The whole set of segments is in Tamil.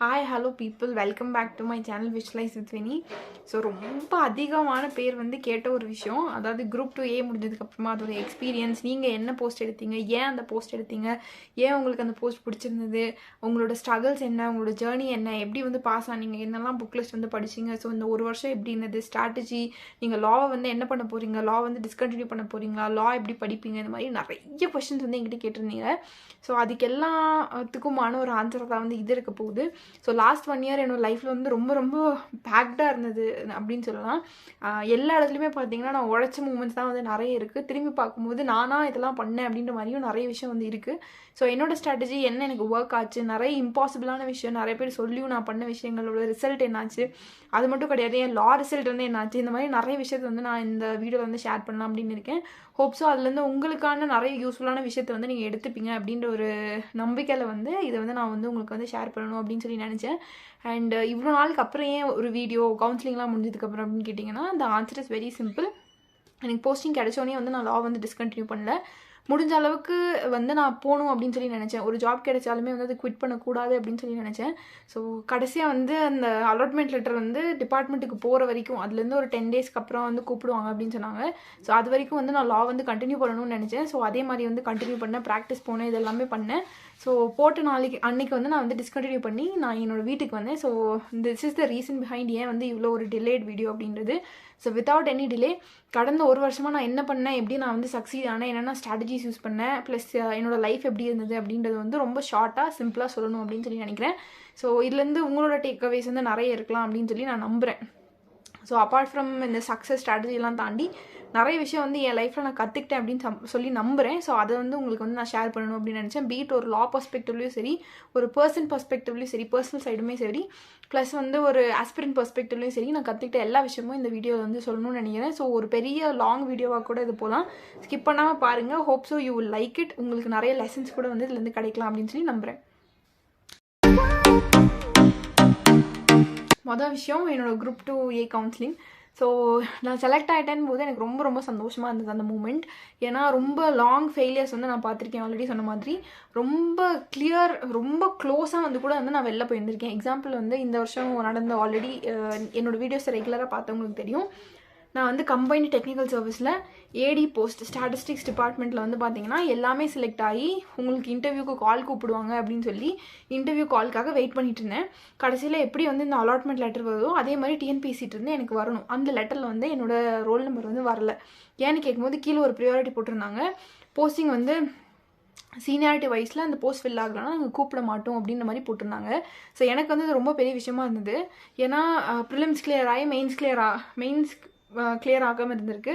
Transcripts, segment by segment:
Hi hello people welcome back to my channel visualise with Vini. So ரொம்ப அதிகமான பேர் வந்து கேட்ட ஒரு விஷயம், அதாவது குரூப் 2A முடிஞ்சதுக்கப்புறமா அதோட எக்ஸ்பீரியன்ஸ், நீங்கள் என்ன போஸ்ட் எடுத்தீங்க, ஏன் அந்த போஸ்ட் எடுத்தீங்க, ஏன் உங்களுக்கு அந்த போஸ்ட் பிடிச்சிருந்தது, உங்களோட ஸ்ட்ரகிள்ஸ் என்ன, உங்களோட ஜேர்னி என்ன, எப்படி வந்து பாஸ் ஆனீங்க, என்னெல்லாம் புக் லிஸ்ட் வந்து படிச்சிங்க, ஸோ இந்த ஒரு வருஷம் எப்படி இருந்தது, ஸ்ட்ராட்டஜி, நீங்கள் லாவை வந்து என்ன பண்ண போகிறீங்க, லா வந்து டிஸ்கண்டினியூ பண்ண போகிறீங்களா, லா எப்படி படிப்பீங்க, இந்த மாதிரி நிறைய கொஷின்ஸ் வந்து எங்கிட்ட கேட்டிருந்தீங்க. ஸோ அதுக்கு எல்லாத்துக்குமான ஒரு ஆன்சர் தான் வந்து இது இருக்க போகுது. ஸோ லாஸ்ட் 1 இயர் என்னோட லைஃப்பில் வந்து ரொம்ப ரொம்ப பேக்டாக இருந்தது அப்படின்னு சொல்லலாம். எல்லா இடத்துலையுமே பார்த்தீங்கன்னா நான் உழைச்ச மூமெண்ட்ஸ் தான் வந்து நிறைய இருக்குது. திரும்பி பார்க்கும்போது நானாக இதெல்லாம் பண்ணேன் அப்படின்ற மாதிரியும் நிறைய விஷயம் வந்து இருக்குது. ஸோ என்னோட ஸ்ட்ராட்டஜி என்ன எனக்கு ஒர்க் ஆச்சு, நிறைய இம்பாசிபிளான விஷயம் நிறைய பேர் சொல்லியும் நான் பண்ண விஷயங்களோட ரிசல்ட் என்னாச்சு, அது மட்டும் கிடையாது என் லா ரிசல்ட் வந்து என்னாச்சு, இந்த மாதிரி நிறைய விஷயத்தை வந்து நான் இந்த வீடியோவில் வந்து ஷேர் பண்ணலாம் அப்படின்னு இருக்கேன். ஹோப்ஸோ அதுலேருந்து உங்களுக்கான நிறைய யூஸ்ஃபுல்லான விஷயத்தை வந்து நீங்கள் எடுத்துப்பீங்க அப்படின்ற ஒரு நம்பிக்கையில் வந்து இதை வந்து நான் வந்து உங்களுக்கு வந்து ஷேர் பண்ணணும் அப்படின்னு சொல்லி நினச்சேன். அண்ட் இவ்வளோ நாளுக்கு அப்புறம் ஏன் ஒரு வீடியோ கவுன்சிலிங்லாம் முடிஞ்சதுக்கப்புறம் அப்படின்னு கேட்டிங்கன்னா, அந்த ஆன்சர் இஸ் வெரி சிம்பிள். எனக்கு போஸ்டிங் கிடைச்சோடனே வந்து நான் லா வந்து டிஸ்கண்டினியூ பண்ணல. முடிஞ்ச அளவுக்கு வந்து நான் போகணும் அப்படின்னு சொல்லி நினச்சேன். ஒரு ஜாப் கிடைச்சாலுமே வந்து அது குவிட் பண்ணக்கூடாது அப்படின்னு சொல்லி நினச்சேன். ஸோ கடைசியாக வந்து அந்த அலாட்மெண்ட் லெட்டர் வந்து டிபார்ட்மெண்ட்டுக்கு போகிற வரைக்கும், அதுலேருந்து ஒரு 10 டேஸ்க்கு அப்புறம் வந்து கூப்பிடுவாங்க அப்படின்னு சொன்னாங்க. ஸோ அது வரைக்கும் வந்து நான் லா வந்து கண்டினியூ பண்ணணும்னு நினச்சேன். ஸோ அதே மாதிரி வந்து கண்டினியூ பண்ணேன், ப்ராக்டிஸ் போனேன், இது எல்லாமே பண்ணேன். ஸோ போட்ட அன்னைக்கு வந்து நான் வந்து டிஸ்கண்டினியூ பண்ணி நான் என்னோடய வீட்டுக்கு வந்தேன். So this is the reason behind ஏன் வந்து இவ்வளோ ஒரு டிலேட் வீடியோ அப்படின்றது. ஸோ வித்தவுட் எனி டிலே கடந்த ஒரு வருஷமாக நான் என்ன பண்ணேன், எப்படி நான் வந்து சக்சீட் ஆனேன், என்னென்ன ஸ்ட்ராட்டஜிஸ் யூஸ் பண்ணேன், ப்ளஸ் என்னோடய லைஃப் எப்படி இருந்தது அப்படின்றது வந்து ரொம்ப ஷார்ட்டாக சிம்பிளாக சொல்லணும் அப்படின்னு சொல்லி நினைக்கிறேன். ஸோ இதுலேருந்து உங்களோட டேக்அவேஸ் வந்து நிறைய இருக்கலாம் அப்படின்னு சொல்லி நான் நம்புகிறேன். ஸோ அப்பார்ட் ஃப்ரம் இந்த சக்ஸஸ் ஸ்ட்ராட்டஜிலாம் தாண்டி நிறைய விஷயம் வந்து என் லைஃப்பில் நான் கற்றுக்கிட்டேன் அப்படின்னு சொல்லி நம்புகிறேன். ஸோ அதை வந்து உங்களுக்கு வந்து நான் ஷேர் பண்ணணும் அப்படின்னு நினச்சேன். பீட் ஒரு லா பர்ஸ்பெக்டிவ்லையும் சரி, ஒரு பர்சன் பர்ஸ்பெக்டிவ்லையும் சரி, பர்சனல் சைடுமே சரி, ப்ளஸ் வந்து ஒரு ஆஸ்பிரண்ட் பர்ஸ்பெக்டிவ்லையும் சரி, நான் கற்றுக்கிட்ட எல்லா விஷயமும் இந்த வீடியோவில் வந்து சொல்லணும்னு நினைக்கிறேன். ஸோ ஒரு பெரிய லாங் வீடியோவாக கூட இது போகலாம். ஸ்கிப் பண்ணாமல் பாருங்கள். Hope so you will like it. உங்களுக்கு நிறைய லெசன்ஸ் கூட வந்து இதுலேருந்து கிடைக்கலாம் அப்படின்னு சொல்லி நம்புகிறேன். மொதல் விஷயம் என்னோட குரூப் 2A கவுன்சிலிங். ஸோ நான் செலக்ட் ஆகிட்டேன் போது எனக்கு ரொம்ப ரொம்ப சந்தோஷமாக இருந்தது அந்த மூமெண்ட். ஏன்னா ரொம்ப லாங் ஃபெயிலியர்ஸ் வந்து நான் பார்த்துருக்கேன். ஆல்ரெடி சொன்ன மாதிரி ரொம்ப கிளியர், ரொம்ப க்ளோஸாக வந்து கூட வந்து நான் வெளில போயிருந்திருக்கேன். எக்ஸாம்பிள் வந்து இந்த வருஷம் நடந்த ஆல்ரெடி என்னோடய வீடியோஸை ரெகுலராக பார்த்தவங்களுக்கு தெரியும். நான் வந்து கம்பைன்டு டெக்னிக்கல் சர்வீஸில் ஏடி போஸ்ட் ஸ்டாட்டிஸ்டிக்ஸ் டிபார்ட்மெண்ட்டில் வந்து பார்த்தீங்கன்னா எல்லாமே செலக்ட் ஆகி உங்களுக்கு இன்டர்வியூக்கு கால் கூப்பிடுவாங்க அப்படின்னு சொல்லி இன்டர்வியூ கால்க்காக வெயிட் பண்ணிட்டு இருந்தேன். கடைசியில் எப்படி வந்து இந்த அலாட்மெண்ட் லெட்டர் வருதோ அதே மாதிரி டிஎன்பிசிட்டு இருந்து எனக்கு வரணும். அந்த லெட்டரில் வந்து என்னோடய ரோல் நம்பர் வந்து வரல. ஏன்னு கேட்கும்போது கீழே ஒரு ப்ரியாரிட்டி போட்டிருந்தாங்க. போஸ்டிங் வந்து சீனியாரிட்டி வைஸில் அந்த போஸ்ட் ஃபில் ஆகலைன்னா நாங்கள் கூப்பிட மாட்டோம் அப்படின்ற மாதிரி போட்டிருந்தாங்க. ஸோ எனக்கு வந்து அது ரொம்ப பெரிய விஷயமா இருந்தது. ஏன்னா ப்ரிலிம்ஸ் கிளியர் ஆகி மெயின்ஸ் கிளியர் ஆகாமல் இருந்திருக்கு.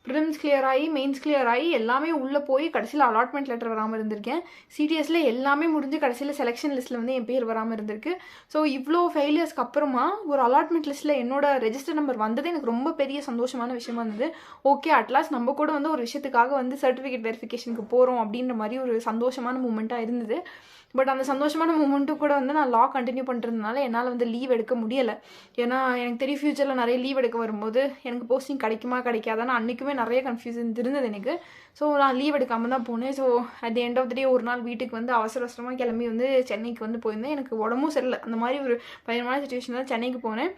ப்ரிலிம்ஸ் கிளியர் ஆகி மெயின்ஸ் கிளியர் ஆகி எல்லாமே உள்ளே போய் கடைசியில் அலாட்மெண்ட் லெட்டர் வராமல் இருந்திருக்கேன். சிடிஎஸில் எல்லாமே முடிஞ்சு கடைசியில் செலெக்ஷன் லிஸ்ட்டில் வந்து என் பேர் வராமல் இருந்திருக்கு. ஸோ இவ்வளோ ஃபெயிலியர்ஸ்க்கு அப்புறமா ஒரு அலாட்மெண்ட் லிஸ்ட்டில் என்னோட ரெஜிஸ்டர் நம்பர் வந்தது எனக்கு ரொம்ப பெரிய சந்தோஷமான விஷயமா இருந்தது. ஓகே, அட்லாஸ்ட் நம்ம கூட வந்து ஒரு விஷயத்துக்காக வந்து சர்டிஃபிகேட் வெரிஃபிகேஷனுக்கு போகிறோம் அப்படின்ற மாதிரி ஒரு சந்தோஷமான மூமெண்ட்டாக இருந்தது. பட் அந்த சந்தோஷமான மூமெண்ட்டும் கூட வந்து நான் லா கண்டினியூ பண்ணுறதுனால என்னால் வந்து லீவ் எடுக்க முடியலை. ஏன்னா எனக்கு தெரியும் ஃப்யூச்சரில் நிறைய லீவ் எடுக்க வரும்போது எனக்கு போஸ்டிங் கிடைக்குமா கிடைக்காதான்னு அன்றைக்குமே நிறைய கன்ஃபியூஷன் இருந்தது எனக்கு. ஸோ நான் லீவ் எடுக்காமல் தான் போனேன். So at the end of the day ஒரு நாள் வீட்டுக்கு வந்து அவசரமாக கிளம்பி வந்து சென்னைக்கு வந்து போயிருந்தேன். எனக்கு உடம்பும் சரியில்லை. அந்த மாதிரி ஒரு பயமான சுச்சுவேஷனில் சென்னைக்கு போனேன்.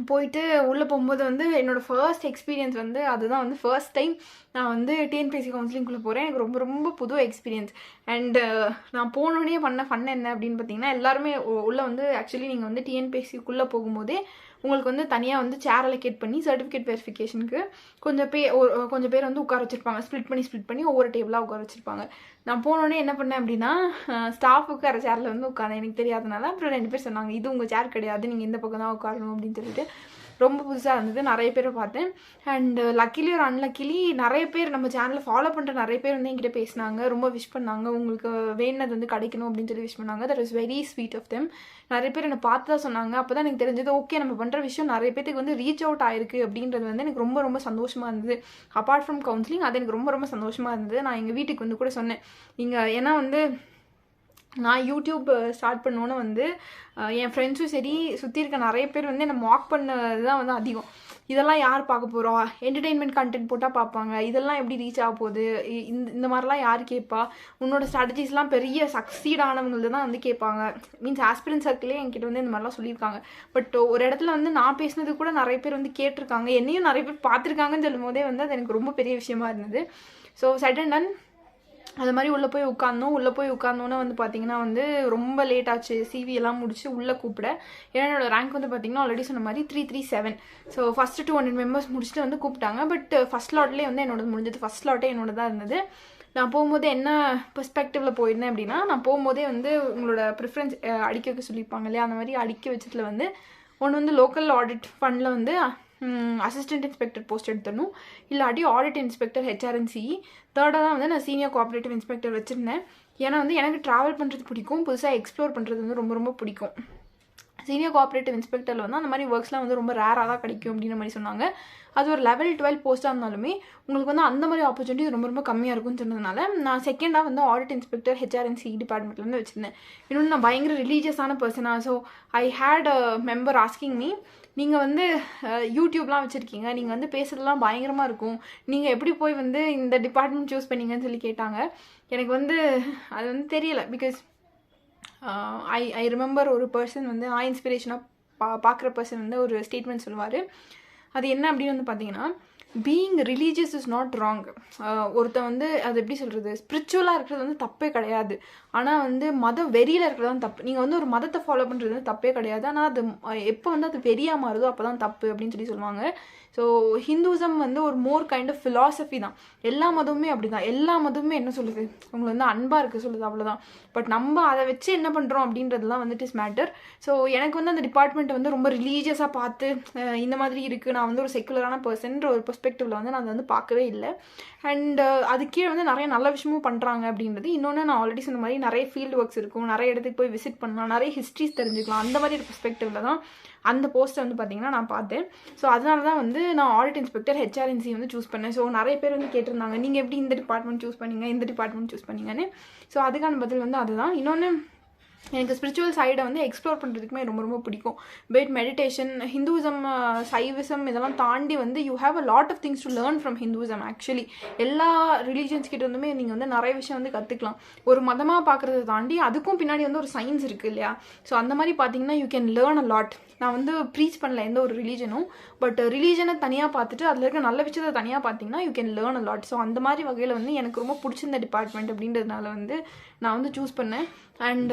போயிட்டு உள்ளே போகும்போது வந்து என்னோடய ஃபர்ஸ்ட் எக்ஸ்பீரியன்ஸ் வந்து அதுதான் வந்து ஃபர்ஸ்ட் டைம் நான் வந்து டிஎன்பிஎஸ்சி கவுன்சிலிங்குள்ளே போகிறேன். எனக்கு ரொம்ப ரொம்ப புது எக்ஸ்பீரியன்ஸ். அண்டு நான் போனோடனே பண்ண ஃபன் என்ன அப்படின்னு பார்த்தீங்கன்னா, எல்லாருமே உள்ளே வந்து ஆக்சுவலி நீங்கள் வந்து டிஎன்பிஎஸ்சிக்குள்ளே போகும்போதே உங்களுக்கு வந்து தனியாக வந்து சேர் அலோகேட் பண்ணி சர்டிஃபிகேட் வெரிஃபிகேஷனுக்கு கொஞ்சம் பேர் வந்து உட்கார வச்சுருப்பாங்க. ஸ்ப்ளிட் பண்ணி ஒவ்வொரு டேபிளாக உட்கார வச்சுருப்பாங்க. நான் போனோடனே என்ன பண்ணேன் அப்படின்னா, ஸ்டாஃப் உட்கார சேரில் வந்து உட்காந்தேன். எனக்கு தெரியாதனால அப்புறம் 2 பேர் சொன்னாங்க, இது உங்கள் சேர் கிடையாது, நீங்கள் இந்த பக்கம் தான் உட்காரணும் அப்படின்னு சொல்லிட்டு. ரொம்ப புதுசாக இருந்தது. நிறைய பேரை பார்த்தேன். அண்ட் லக்கிலி ஒரு அன்லக்கிலி நிறைய பேர் நம்ம சேனலை ஃபாலோ பண்ணுற நிறைய பேர் வந்து என்கிட்ட பேசினாங்க, ரொம்ப விஷ் பண்ணாங்க, உங்களுக்கு வேணுனது வந்து கிடைக்கணும் அப்படின்னு சொல்லி விஷ் பண்ணாங்க. That is very sweet of them. நிறைய பேர் என்னை பார்த்து தான் சொன்னாங்க. அப்போ தான் எனக்கு தெரிஞ்சது, ஓகே நம்ம பண்ணுற விஷயம் நிறைய பேருக்கு வந்து ரீச் அவுட் ஆயிருக்கு அப்படின்றது வந்து எனக்கு ரொம்ப ரொம்ப சந்தோஷமாக இருந்தது. அப்பார்ட் ஃப்ரம் கவுன்சிலிங் அது எனக்கு ரொம்ப ரொம்ப சந்தோஷமாக இருந்தது. நான் எங்கள் வீட்டுக்கு வந்து கூட சொன்னேன், ஏன்னா வந்து நான் யூடியூப் ஸ்டார்ட் பண்ணோன்னே வந்து என் ஃப்ரெண்ட்ஸும் சரி சுற்றி இருக்க நிறைய பேர் வந்து என்னை மார்க் பண்ணது தான் வந்து அதிகம். இதெல்லாம் யார் பார்க்க போகிறோம், என்டர்டெயின்மெண்ட் கண்டென்ட் போட்டால் பார்ப்பாங்க, இதெல்லாம் எப்படி ரீச் ஆக போகுது, இந்த மாதிரிலாம் யார் கேட்பா, உன்னோட ஸ்ட்ராட்டஜிஸ்லாம் பெரிய சக்சீட் ஆனவங்களது தான் வந்து கேட்பாங்க. மீன்ஸ் ஆஸ்பிரன்ட் சர்க்கிளே என்கிட்ட வந்து இந்த மாதிரிலாம் சொல்லியிருக்காங்க. பட் ஒரு இடத்துல வந்து நான் பேசினது கூட நிறைய பேர் வந்து கேட்டிருக்காங்க, என்னையும் நிறைய பேர் பார்த்துருக்காங்கன்னு சொல்லும் போதே வந்து அது எனக்கு ரொம்ப பெரிய விஷயமா இருந்தது. ஸோ சடன் டன் அது மாதிரி உள்ளே போய் உட்காந்தோன்னே வந்து பார்த்தீங்கன்னா வந்து ரொம்ப லேட் ஆச்சு. சிவி எல்லாம் முடிச்சு உள்ளே கூப்பிட, ஏன்னா என்னோட ரேங்க் வந்து பார்த்தீங்கன்னா ஆல்ரெடி சொன்ன மாதிரி 337. ஸோ ஃபஸ்ட்டு 200 மெம்பர்ஸ் முடிச்சுட்டு வந்து கூப்பிட்டாங்க. பட் ஃபஸ்ட் லாட்லேயே வந்து என்னோட முடிஞ்சது. ஃபஸ்ட் லாட்டே என்னோட தான் இருந்தது. நான் போகும்போது என்ன பெர்ஸ்பெக்டிவில் போயிருந்தேன் அப்படின்னா, நான் போகும்போதே வந்து உங்களோட ப்ரிஃபரன்ஸ் அடிக்க வைக்க சொல்லியிருப்பாங்க இல்லையா, அந்த மாதிரி அடிக்க வச்சதுல வந்து ஒன்று வந்து லோக்கல் ஆடிட் ஃபண்டில் வந்து அசிஸ்டன்ட் இன்ஸ்பெக்டர் போஸ்ட் எடுத்துடணும், இல்லாட்டி ஆடிட் இன்ஸ்பெக்டர் HRNCE. தேர்டாக தான் வந்து நான் சீனியர் கோஆப்ரேட்டிவ் இன்ஸ்பெக்டர் வச்சுருந்தேன். ஏன்னா வந்து எனக்கு ட்ராவல் பண்ணுறது பிடிக்கும், புதுசாக எக்ஸ்ப்ளோர் பண்ணுறது வந்து ரொம்ப ரொம்ப பிடிக்கும். சீனியர் கோஆப்ரேட்டிவ் இன்ஸ்பெக்டரில் வந்து அந்த மாதிரி ஒர்க்ஸ்லாம் வந்து ரொம்ப ரேராக தான் கிடைக்கும் அப்படின்ற மாதிரி சொன்னாங்க. அது ஒரு லெவல் 12 போஸ்ட்டாக இருந்தாலுமே உங்களுக்கு வந்து அந்த மாதிரி ஆப்பர்ச்சுனிட்டி ரொம்ப ரொம்ப கம்மியாக இருக்கும்னு சொன்னதுனால நான் செகண்டாக வந்து ஆடிட் இன்ஸ்பெக்டர் HRNCE டிபார்ட்மெண்ட்லேருந்து வச்சுருந்தேன். இன்னொன்று நான் பயங்கர ரிலீஜியஸான பர்சனாக. So I had a member asking me, நீங்கள் வந்து யூடியூப்லாம் வச்சுருக்கீங்க, நீங்கள் வந்து பேசுகிறதுலாம் பயங்கரமாக இருக்கும், நீங்கள் எப்படி போய் வந்து இந்த டிபார்ட்மெண்ட் சூஸ் பண்ணீங்கன்னு சொல்லி கேட்டாங்க. எனக்கு வந்து அது வந்து தெரியலை. பிகாஸ் ஐ ரிமெம்பர் ஒரு பர்சன் வந்து நான் இன்ஸ்பிரேஷனாக பார்க்குற பர்சன் வந்து ஒரு ஸ்டேட்மெண்ட் சொல்லுவார். அது என்ன அப்படின்னு வந்து பார்த்தீங்கன்னா, being religious is not wrong. ஒருத்தன் வந்து அது எப்படி சொல்கிறது, ஸ்பிரிச்சுவலாக இருக்கிறது வந்து தப்பே கிடையாது. ஆனால் வந்து மத வெறியில் இருக்கிறது தான் தப்பு. நீங்கள் வந்து ஒரு மதத்தை ஃபாலோ பண்ணுறது வந்து தப்பே கிடையாது. ஆனால் அது எப்போ வந்து அது வெறியாக மாறுதோ அப்போ தான் தப்பு அப்படின்னு சொல்லி சொல்லுவாங்க. ஸோ ஹிந்துசம் வந்து ஒரு மோர் கைண்ட் ஆஃப் ஃபிலாசபி தான். எல்லா மதமுமே அப்படி தான். எல்லா மதமுமே என்ன சொல்லுது, உங்களை வந்து அன்பாக இருக்க சொல்லுது, அவ்வளோதான். பட் நம்ம அதை வச்சு என்ன பண்ணுறோம் அப்படின்றதுலாம் வந்துட்டு இஸ் மேட்டர். ஸோ எனக்கு வந்து அந்த டிபார்ட்மெண்ட்டை வந்து ரொம்ப ரிலீஜியஸாக பார்த்து இந்த மாதிரி இருக்குது, நான் வந்து ஒரு செக்குலரான பர்சன்ற ஒரு பெர்ஸ்பெக்டிவில் வந்து நான் அதை வந்து பார்க்கவே இல்லை. அண்ட் அது கீழே வந்து நிறைய நல்ல விஷயமும் பண்ணுறாங்க அப்படின்றது. இன்னொன்று நான் ஆல்ரெடி சொன்ன மாதிரி நிறைய ஃபீல்டு ஒர்க்ஸ் இருக்கும், நிறைய இடத்துக்கு போய் விசிட் பண்ணலாம், நிறைய ஹிஸ்ட்ரிஸ் தெரிஞ்சுக்கலாம். அந்த மாதிரி ஒரு பெர்ஸ்பெக்டிவில் தான் அந்த போஸ்ட்டை வந்து பார்த்தீங்கன்னா நான் பார்த்தேன். ஸோ அதனால தான் வந்து நான் ஆடிட் இன்ஸ்பெக்டர் HRNCE வந்து சூஸ் பண்ணேன். ஸோ நிறைய பேர் வந்து கேட்டிருந்தாங்க, நீங்கள் எப்படி இந்த டிபார்ட்மெண்ட் சூஸ் பண்ணீங்க, இந்த டிபார்ட்மெண்ட் சூஸ் பண்ணீங்கன்னு. ஸோ அதுக்கான பதில் வந்து அதுதான். இன்னொன்று, எனக்கு ஸ்பிரிச்சுவல் சைடை வந்து எக்ஸ்ப்ளோர் பண்ணுறதுக்குமே ரொம்ப ரொம்ப பிடிக்கும். பெட் மெடிடேஷன், ஹிந்துவிசம், சைவிசம் இதெல்லாம் தாண்டி வந்து you have a lot of things to learn from Hinduism. Actually எல்லா ரிலீஜன்ஸ் கிட்ட இருந்துமே நீங்கள் வந்து நிறைய விஷயம் வந்து கற்றுக்கலாம். ஒரு மதமாக பார்க்குறத தாண்டி அதுக்கும் பின்னாடி வந்து ஒரு சயின்ஸ் இருக்குது இல்லையா. ஸோ அந்த மாதிரி பார்த்தீங்கன்னா you can learn a lot. நான் வந்து ப்ரீச் பண்ணல எந்த ஒரு ரிலீஜனும், பட் ரிலீஜனை தனியாக பார்த்துட்டு அதில் இருக்க நல்ல விஷயத்தை தனியாக பார்த்தீங்கன்னா you can learn a lot. So அந்த மாதிரி வகையில் வந்து எனக்கு ரொம்ப பிடிச்சிருந்த டிபார்ட்மெண்ட் அப்படின்றதுனால வந்து நான் வந்து சூஸ் பண்ணேன். அண்ட்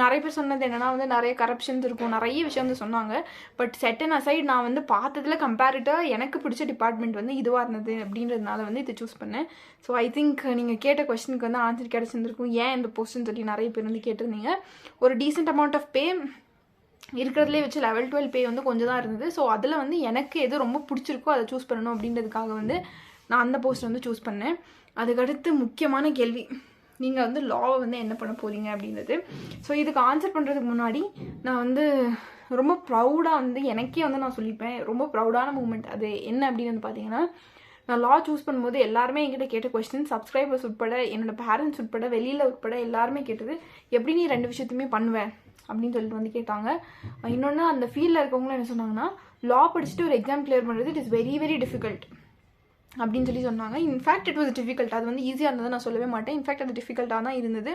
நிறைய பேர் சொன்னது என்னென்னா வந்து நிறைய கரப்ஷன்ஸ் இருக்கும், நிறைய விஷயம் வந்து சொன்னாங்க. பட் செட் அண்ட் அசைட் நான் வந்து பார்த்ததில் கம்பேரிட்டாக எனக்கு பிடிச்ச டிபார்ட்மெண்ட் வந்து இதுவாக இருந்தது அப்படின்றதுனால வந்து இதை சூஸ் பண்ணேன். ஸோ ஐ திங்க் நீங்கள் கேட்ட கொஸ்டினுக்கு வந்து ஆன்சர் கிடச்சிருந்துருக்கும். ஏன் இந்த போஸ்ட்னு சொல்லி நிறைய பேர் வந்து கேட்டிருந்தீங்க. ஒரு டீசென்ட் அமௌண்ட் ஆஃப் பே இருக்கிறதுலே வச்சு லெவல் 12 பே வந்து கொஞ்சம் தான் இருந்தது. ஸோ அதில் வந்து எனக்கு எது ரொம்ப பிடிச்சிருக்கோ அதை சூஸ் பண்ணணும் அப்படின்றதுக்காக வந்து நான் அந்த போஸ்ட் வந்து சூஸ் பண்ணேன். அதுக்கடுத்து முக்கியமான கேள்வி, நீங்கள் வந்து லாவை வந்து என்ன பண்ண போகிறீங்க அப்படின்றது. ஸோ இதுக்கு ஆன்சர் பண்ணுறதுக்கு முன்னாடி நான் வந்து ரொம்ப ப்ரௌடாக வந்து எனக்கே வந்து நான் சொல்லிப்பேன், ரொம்ப ப்ரௌடான மூமெண்ட். அது என்ன அப்படின்னு வந்து பார்த்தீங்கன்னா, நான் லா சூஸ் பண்ணும்போது எல்லாருமே என்கிட்ட கேட்ட கொஸ்டின், சப்ஸ்கிரைபர்ஸ் உட்பட, என்னோட பேரண்ட்ஸ் உட்பட, வெளியில் உட்பட எல்லாருமே கேட்டது, எப்படி நீ 2 விஷயத்தையுமே பண்ணுவேன் அப்படின்னு சொல்லிட்டு வந்து கேட்டாங்க. இன்னொன்று, அந்த ஃபீல்டில் இருக்கவங்களும் என்ன சொன்னாங்கன்னா, லா படிச்சுட்டு ஒரு எக்ஸாம் கிளியர் பண்ணுறது it is very very difficult அப்படின்னு சொல்லி சொன்னாங்க. In fact it was difficult. அது வந்து ஈஸியாக இருந்தது நான் சொல்லவே மாட்டேன். இன்ஃபேக்ட் அது டிஃபிகல்ட்டாக தான் இருந்தது.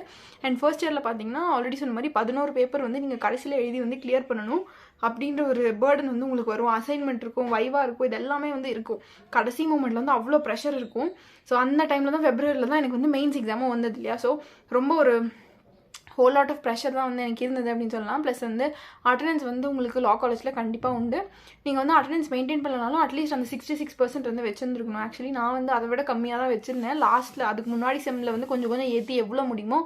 அண்ட் ஃபர்ஸ்ட் இயரில் பார்த்தீங்கன்னா ஆல்ரெடி சொன்ன மாதிரி 11 பேப்பர் வந்து நீங்கள் கடைசியில் எழுதி வந்து கிளியர் பண்ணணும் அப்படின்ற ஒரு பேர்டன் வந்து உங்களுக்கு வரும். அசைன்மெண்ட் இருக்கும், வைவா இருக்கும், இது எல்லாமே வந்து இருக்கும். கடைசி மூமெண்ட்டில் வந்து அவ்வளோ ப்ரெஷர் இருக்கும். ஸோ அந்த டைமில் தான் ஃபெப்ரவரியில் தான் எனக்கு வந்து மெயின்ஸ் எக்ஸாமும் வந்தது இல்லையா. ஸோ ரொம்ப ஒரு ஹோல் லாட் ஆஃப் ப்ரெஷர் தான் வந்து எனக்கு இருந்தது அப்படின்னு சொல்லலாம். ப்ளஸ் வந்து அட்டண்டன்ஸ் வந்து உங்களுக்கு லா காலேஜில் கண்டிப்பாக உண்டு. நீங்கள் வந்து அட்டண்டன்ஸ் மெயின்டைன் பண்ணனாலும் அட்லீஸ்ட் அந்த 66% வந்து வச்சுருந்துருக்கணும். ஆக்சுவலி நான் வந்து அதை விட கம்மியாக தான் வச்சுருந்தேன். லாஸ்ட்டில் அதுக்கு முன்னாடி செம்மில் வந்து கொஞ்சம் கொஞ்சம் ஏற்றி எவ்வளோ முடியுமோ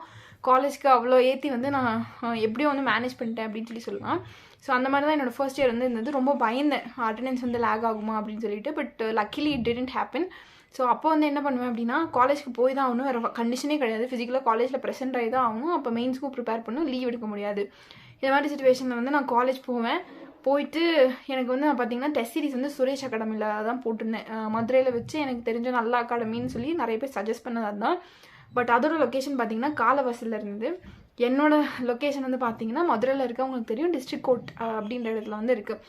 காலேஜ்க்கு அவ்வளோ ஏற்றி வந்து நான் எப்படியும் வந்து மேனேஜ் பண்ணிட்டேன் அப்படின்னு சொல்லி சொல்லலாம். ஸோ அந்த மாதிரி தான் என்னோடய ஃபர்ஸ்ட் இயர் வந்து இருந்தது. ரொம்ப பயந்தேன் அட்டண்டன்ஸ் வந்து லேக் ஆகுமா அப்படின்னு சொல்லிட்டு. But luckily it didn't happen. So அப்போ வந்து என்ன பண்ணுவேன் அப்படின்னா, காலேஜ்க்கு போய் தான் ஆகணும், வேறு கண்டிஷனே கிடையாது. ஃபிசிக்கலாக காலேஜில் ப்ரெசென்ட் ஆகி தான் ஆகணும். அப்போ மெயின்ஸ்க்கும் ப்ரிப்பேர் பண்ணணும், லீவ் எடுக்க முடியாது. இந்த மாதிரி சுச்சுவேஷனில் வந்து நான் காலேஜ் போவேன். போயிட்டு எனக்கு வந்து நான் பார்த்தீங்கன்னா டெஸ்ட் சீரிஸ் வந்து சுரேஷ் அகாடமியில் தான் போட்டிருந்தேன். மதுரையில் வச்சு எனக்கு தெரிஞ்ச நல்ல அகாடமின்னு சொல்லி நிறைய பேர் சஜஸ்ட் பண்ணது அதுதான். பட் அதோட லொக்கேஷன் பார்த்தீங்கன்னா காலவாசலில் இருந்தது. என்னோட லொக்கேஷன் வந்து பார்த்தீங்கன்னா மதுரையில் இருக்க உங்களுக்கு தெரியும் டிஸ்ட்ரிக்ட் கோர்ட் அப்படின்ற இடத்துல வந்து இருக்குது.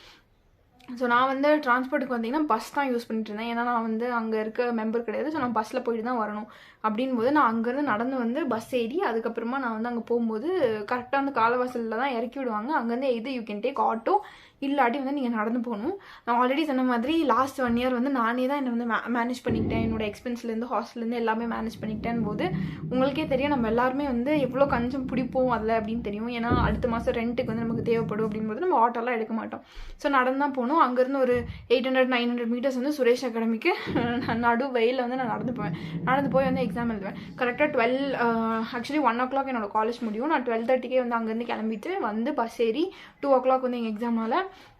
ஸோ நான் வந்து டிரான்ஸ்போர்ட்டுக்கு வந்தீங்கன்னா பஸ் தான் யூஸ் பண்ணிட்டு இருந்தேன். ஏன்னா நான் வந்து அங்கே இருக்க மெம்பர் கிடையாது. ஸோ நான் பஸ்ஸில் போயிட்டு தான் வரணும். அப்படின் போது நான் அங்கேருந்து நடந்து வந்து பஸ் ஏறி அதுக்கப்புறமா நான் வந்து அங்கே போகும்போது கரெக்டாக அந்த காலவாசலில் தான் இறக்கி விடுவாங்க. அங்கேருந்து எது யூ கேன் டேக் ஆட்டோ, இல்லாட்டி வந்து நீங்கள் நடந்து போகணும். நான் ஆல்ரெடி சொன்ன மாதிரி லாஸ்ட் 1 இயர் வந்து நானே தான் என்னை வந்து மேனேஜ் பண்ணிக்கிட்டேன். என்னோட எக்ஸ்பென்ஸ்லேருந்து ஹாஸ்டல்லேருந்து எல்லாமே மேனேஜ் பண்ணிக்கிட்டேன் போது உங்களுக்கே தெரியும் நம்ம எல்லாருமே வந்து எவ்வளோ கஞ்சம் பிடிப்போம் அதில் அப்படின்னு தெரியும். ஏன்னா அடுத்த மாதம் ரெண்ட்டுக்கு வந்து நமக்கு தேவைப்படும் அப்படின்போது நம்ம ஆட்டோலாம் எடுக்க மாட்டோம். ஸோ நடந்து தான் போகணும். அங்கேருந்து ஒரு 800-900 மீட்டர்ஸ் வந்து சுரேஷ் அகாடமிக்கு நடு வெயிலில் வந்து நான் நடந்து போவேன். நடந்து போய் வந்து எக்ஸாம் எழுதுவேன். கரெக்டாக 12 ஆக்சுவலி 1 o'clock என்னோட காலேஜ் முடியும். நான் 12:30க்கே வந்து அங்கேருந்து கிளம்பிட்டு வந்து பஸ் ஏறி 2 o'clock வந்து எங்கள் எக்ஸாம்னால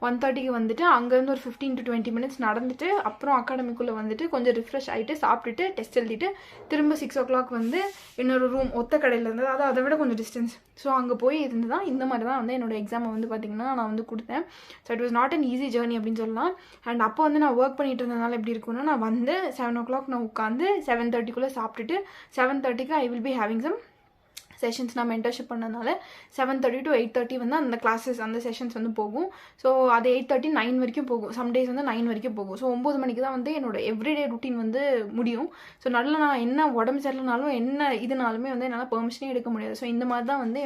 1:30க்கு வந்துட்டு அங்கேருந்து ஒரு 15 to 20 minutes நடந்துட்டு அப்புறம் அகாடமிக்குள்ளே வந்துட்டு கொஞ்சம் ரிஃப்ரெஷ் ஆகிட்டு சாப்பிட்டுட்டு டெஸ்ட் எழுதிட்டு திரும்ப 6 o'clock வந்து இன்னொரு ரூம் ஒத்த கடையில் இருந்தது. அதை விட கொஞ்சம் டிஸ்டன்ஸ். ஸோ அங்கே போய் இருந்து தான் இந்த மாதிரி தான் வந்து என்னோட எக்ஸாமை வந்து பார்த்திங்கன்னா நான் வந்து கொடுத்தேன். So it was not an easy journey அப்படின்னு சொல்லலாம். அண்ட் அப்போ வந்து நான் ஒர்க் பண்ணிட்டு இருந்ததுனால எப்படி இருக்குன்னா நான் வந்து 7 o'clock நான் உட்காந்து 7:30க்குள்ளே சாப்பிட்டுட்டு 7:30க்கு I will be having some sessions. நான் மென்டர்ஷிப் பண்ணனால 7:30 to 8:30 வந்து அந்த கிளாஸஸ் அந்த செஷன்ஸ் வந்து போகும். ஸோ அது 8:30 9 வரைக்கும் போகும். சம் டேஸ் வந்து 9 வரைக்கும் போகும். ஸோ 9 மணிக்கு தான் வந்து என்னோட எவ்ரிடே ருட்டீன் வந்து முடியும். ஸோ நல்ல நான் என்ன உடம்பு சரியில்லைனாலும் என்ன இதுனாலுமே வந்து என்னால் பெர்மிஷனே எடுக்க முடியாது. ஸோ இந்த மாதிரி தான் வந்து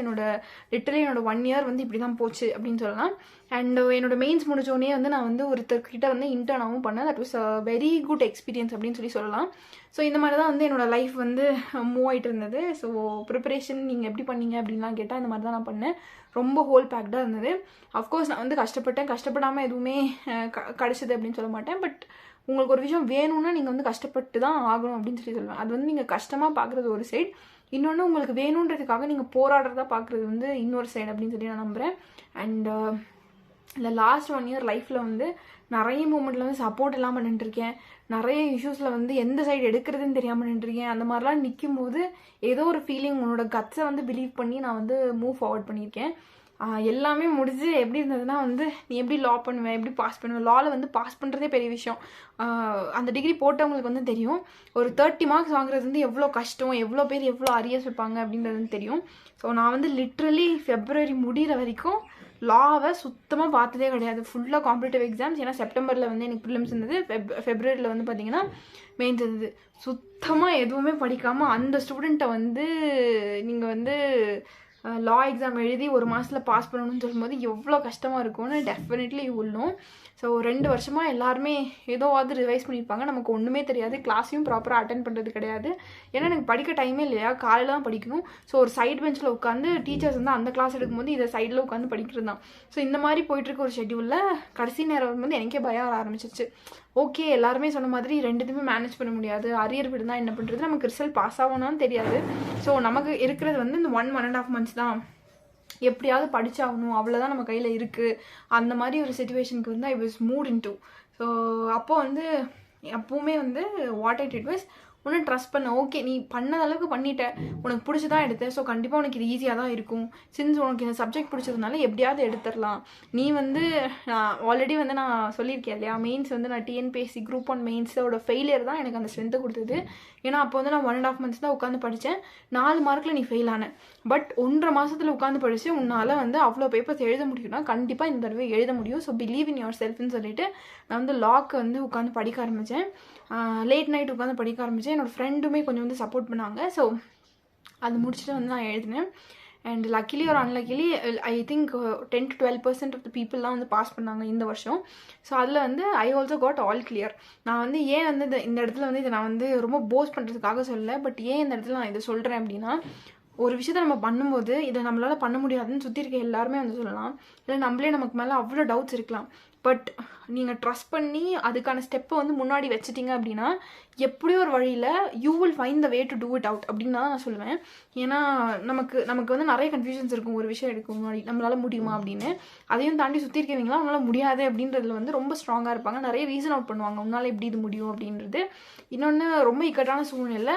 லிட்டரலி என்னோட 1 year வந்து இப்படி தான் போச்சு அப்படின்னு சொல்லலாம். அண்ட் என்னோட மெயின்ஸ் முடிஞ்சோடனே வந்து நான் வந்து ஒருத்தர்கிட்ட வந்து இன்டர்னாகவும் பண்ணேன். That was a very good experience அப்படின்னு சொல்லலாம். ஸோ இந்த மாதிரி தான் வந்து என்னோடய லைஃப் வந்து மூவ் ஆகிட்டு இருந்தது. ஸோ ப்ரிப்பரேஷன் நீங்கள் எப்படி பண்ணீங்க அப்படின்லாம் கேட்டால் இந்த மாதிரி தான் நான் பண்ணேன். ரொம்ப ஹோல் பேக்டாக இருந்தது. அஃப்கோர்ஸ் நான் வந்து கஷ்டப்படாமல் எதுவுமே கிடச்சிது அப்படின்னு சொல்ல மாட்டேன். பட் உங்களுக்கு ஒரு விஷயம் வேணும்னா நீங்கள் வந்து கஷ்டப்பட்டு தான் ஆகணும் அப்படின்னு சொல்லுவேன். அது வந்து நீங்கள் கஷ்டமாக பார்க்குறது ஒரு சைடு, இன்னொன்று உங்களுக்கு வேணுன்றதுக்காக நீங்கள் போராடுறதா பார்க்குறது வந்து இன்னொரு சைடு அப்படின்னு சொல்லி நான் நம்புகிறேன். அண்ட் இந்த லாஸ்ட் 1 year லைஃப்பில் வந்து நிறைய மூமெண்ட்டில் வந்து சப்போர்ட் எல்லாம் பண்ணிட்டுருக்கேன். நிறைய இஷ்யூஸில் வந்து எந்த சைடு எடுக்கிறதுன்னு தெரியாமல் நின்றுருக்கேன். அந்த மாதிரிலாம் நிற்கும் போது ஏதோ ஒரு ஃபீலிங் உன்னோட கட்ஸை வந்து பிலீவ் பண்ணி நான் வந்து மூவ் ஃபார்வர்ட் பண்ணியிருக்கேன். எல்லாமே முடிஞ்சு எப்படி இருந்ததுன்னா வந்து நீ எப்படி லா பண்ணுவேன், எப்படி பாஸ் பண்ணுவேன். லாவில் வந்து பாஸ் பண்ணுறதே பெரிய விஷயம். அந்த டிகிரி போட்டவங்களுக்கு வந்து தெரியும் ஒரு 30 marks வாங்குறது வந்து எவ்வளோ கஷ்டம், எவ்வளோ பேர் எவ்வளோ அரியர்ஸ் வைப்பாங்க அப்படின்றது வந்து தெரியும். ஸோ நான் வந்து லிட்ரலி February முடிகிற வரைக்கும் லாவை சுத்தமாக பார்த்ததே கிடையாது. ஃபுல்லாக காம்படிட்டிவ் எக்ஸாம்ஸ். ஏன்னா செப்டம்பரில் வந்து எனக்கு ப்ரிலிம்ஸ் இருந்தது, ஃபெப்ரவரியில் வந்து பார்த்திங்கன்னா மெயின்ஸ் இருந்தது. சுத்தமாக எதுவுமே படிக்காமல் அந்த ஸ்டூடெண்ட்டை வந்து நீங்கள் வந்து லா எக்ஸாம் எழுதி 1 மாதத்தில் பாஸ் பண்ணணும்னு சொல்லும்போது எவ்வளோ கஷ்டமாக இருக்கும்னு definitely you will know. So 2 வருஷமாக எல்லாருமே ஏதோவாவது ரிவைஸ் பண்ணியிருப்பாங்க. நமக்கு ஒன்றுமே தெரியாது. கிளாஸையும் ப்ராப்பராக அட்டென்ட் பண்ணுறது கிடையாது. ஏன்னா எனக்கு படிக்க டைமே இல்லையா, காலையில் தான் படிக்கணும். ஸோ ஒரு சைட் பெஞ்சில் உட்காந்து டீச்சர்ஸ் வந்து அந்த கிளாஸ் எடுக்கும்போது இதை சைடில் உட்காந்து படிக்கிறது தான். ஸோ இந்த மாதிரி போயிட்டுருக்க ஒரு ஷெட்யூலில் கடைசி நேரம் வரும்போது எனக்கே பயம் வர ஆரம்பிச்சிச்சு. ஓகே, எல்லாருமே சொன்ன மாதிரி 2த்தையுமே மேனேஜ் பண்ண முடியாது, அரியர் விடு தான் என்ன பண்ணுறது, நமக்கு ரிசல்ட் பாஸ் ஆகணும்னு தெரியாது. ஸோ நமக்கு இருக்கிறது வந்து இந்த 1.5 months தான், எப்படியாவது படிச்சாகணும், அவ்வளோதான் நம்ம கையில் இருக்குது. அந்த மாதிரி ஒரு சிச்சுவேஷனுக்கு வந்து I was mood into. So அப்போது வந்து அப்போவுமே வந்து வாட் ஐ டிட் வாஸ் ஒன்று ட்ரஸ்ட் பண்ண. ஓகே, நீ பண்ண அளவுக்கு பண்ணிட்ட, உனக்கு பிடிச்சதான் எடுத்த. ஸோ கண்டிப்பாக உனக்கு இது ஈஸியாக தான் இருக்கும். சின்ஸ் உனக்கு இந்த சப்ஜெக்ட் பிடிச்சதுனால எப்படியாவது எடுத்துடலாம். நீ வந்து ஆல்ரெடி வந்து நான் சொல்லியிருக்கேன் இல்லையா, மெயின்ஸ் வந்து நான் டிஎன்பிஎஸ்சி Group 1 மெயின்ஸோட ஃபெயிலியர் தான் எனக்கு அந்த ஸ்ட்ரென்த்தை கொடுத்தது. ஏன்னா அப்போ வந்து நான் 1.5 months தான் உட்காந்து படித்தேன். 4 மார்க்கில் நீ ஃபெயில் ஆன. பட் 1.5 மாதத்தில் உட்காந்து படித்து உன்னால் வந்து அவ்வளோ பேப்பர்ஸ் எழுத முடியும்னா கண்டிப்பாக இந்த தடவை எழுத முடியும். ஸோ பிலீவ் இன் யுவர் செல்ஃப்னு சொல்லிட்டு நான் வந்து லாக்கு வந்து உட்காந்து படிக்க ஆரம்பித்தேன். லேட் நைட் உட்காந்து படிக்க ஆரம்பித்தேன். என்னோடய ஃப்ரெண்டுமே கொஞ்சம் வந்து சப்போர்ட் பண்ணாங்க. ஸோ அது முடிச்சுட்டு வந்து நான் எழுதினேன். அண்ட் லக்கிலி ஒரு unluckily I think 10 to 12% of the பீப்புளெலாம் வந்து பாஸ் பண்ணாங்க இந்த வருஷம். ஸோ அதில் வந்து I also got all clear. நான் வந்து ஏன் வந்து இந்த இடத்துல வந்து இதை நான் வந்து ரொம்ப போஸ்ட் பண்ணுறதுக்காக சொல்லலை. பட் ஏன் இந்த இடத்துல நான் இதை சொல்கிறேன் அப்படின்னா, ஒரு விஷயத்தை நம்ம பண்ணும்போது இதை நம்மளால் பண்ண முடியாதுன்னு சுற்றி இருக்க எல்லாருமே வந்து சொல்லலாம். இல்லை நம்மளே நமக்கு மேலே அவ்வளோ டவுட்ஸ் இருக்கலாம். பட் நீங்கள் ட்ரஸ்ட் பண்ணி அதுக்கான ஸ்டெப்பை வந்து முன்னாடி வச்சுட்டிங்க அப்படின்னா எப்படியோ ஒரு வழியில் you will find the way to do it out அப்படின்னு தான் நான் சொல்லுவேன். ஏன்னா நமக்கு வந்து நிறைய கன்ஃபியூஷன்ஸ் இருக்கும் ஒரு விஷயம் எடுக்கும் முன்னாடி, நம்மளால் முடியுமா அப்படின்னு. அதையும் தாண்டி சுற்றி இருக்கவங்களாம் அவங்களால முடியாது அப்படின்றதுல வந்து ரொம்ப ஸ்ட்ராங்காக இருப்பாங்க. நிறைய ரீசன் அவுட் பண்ணுவாங்க, உன்னால் எப்படி இது முடியும் அப்படின்றது. இன்னொன்று ரொம்ப இக்கட்டான சூழ்நிலை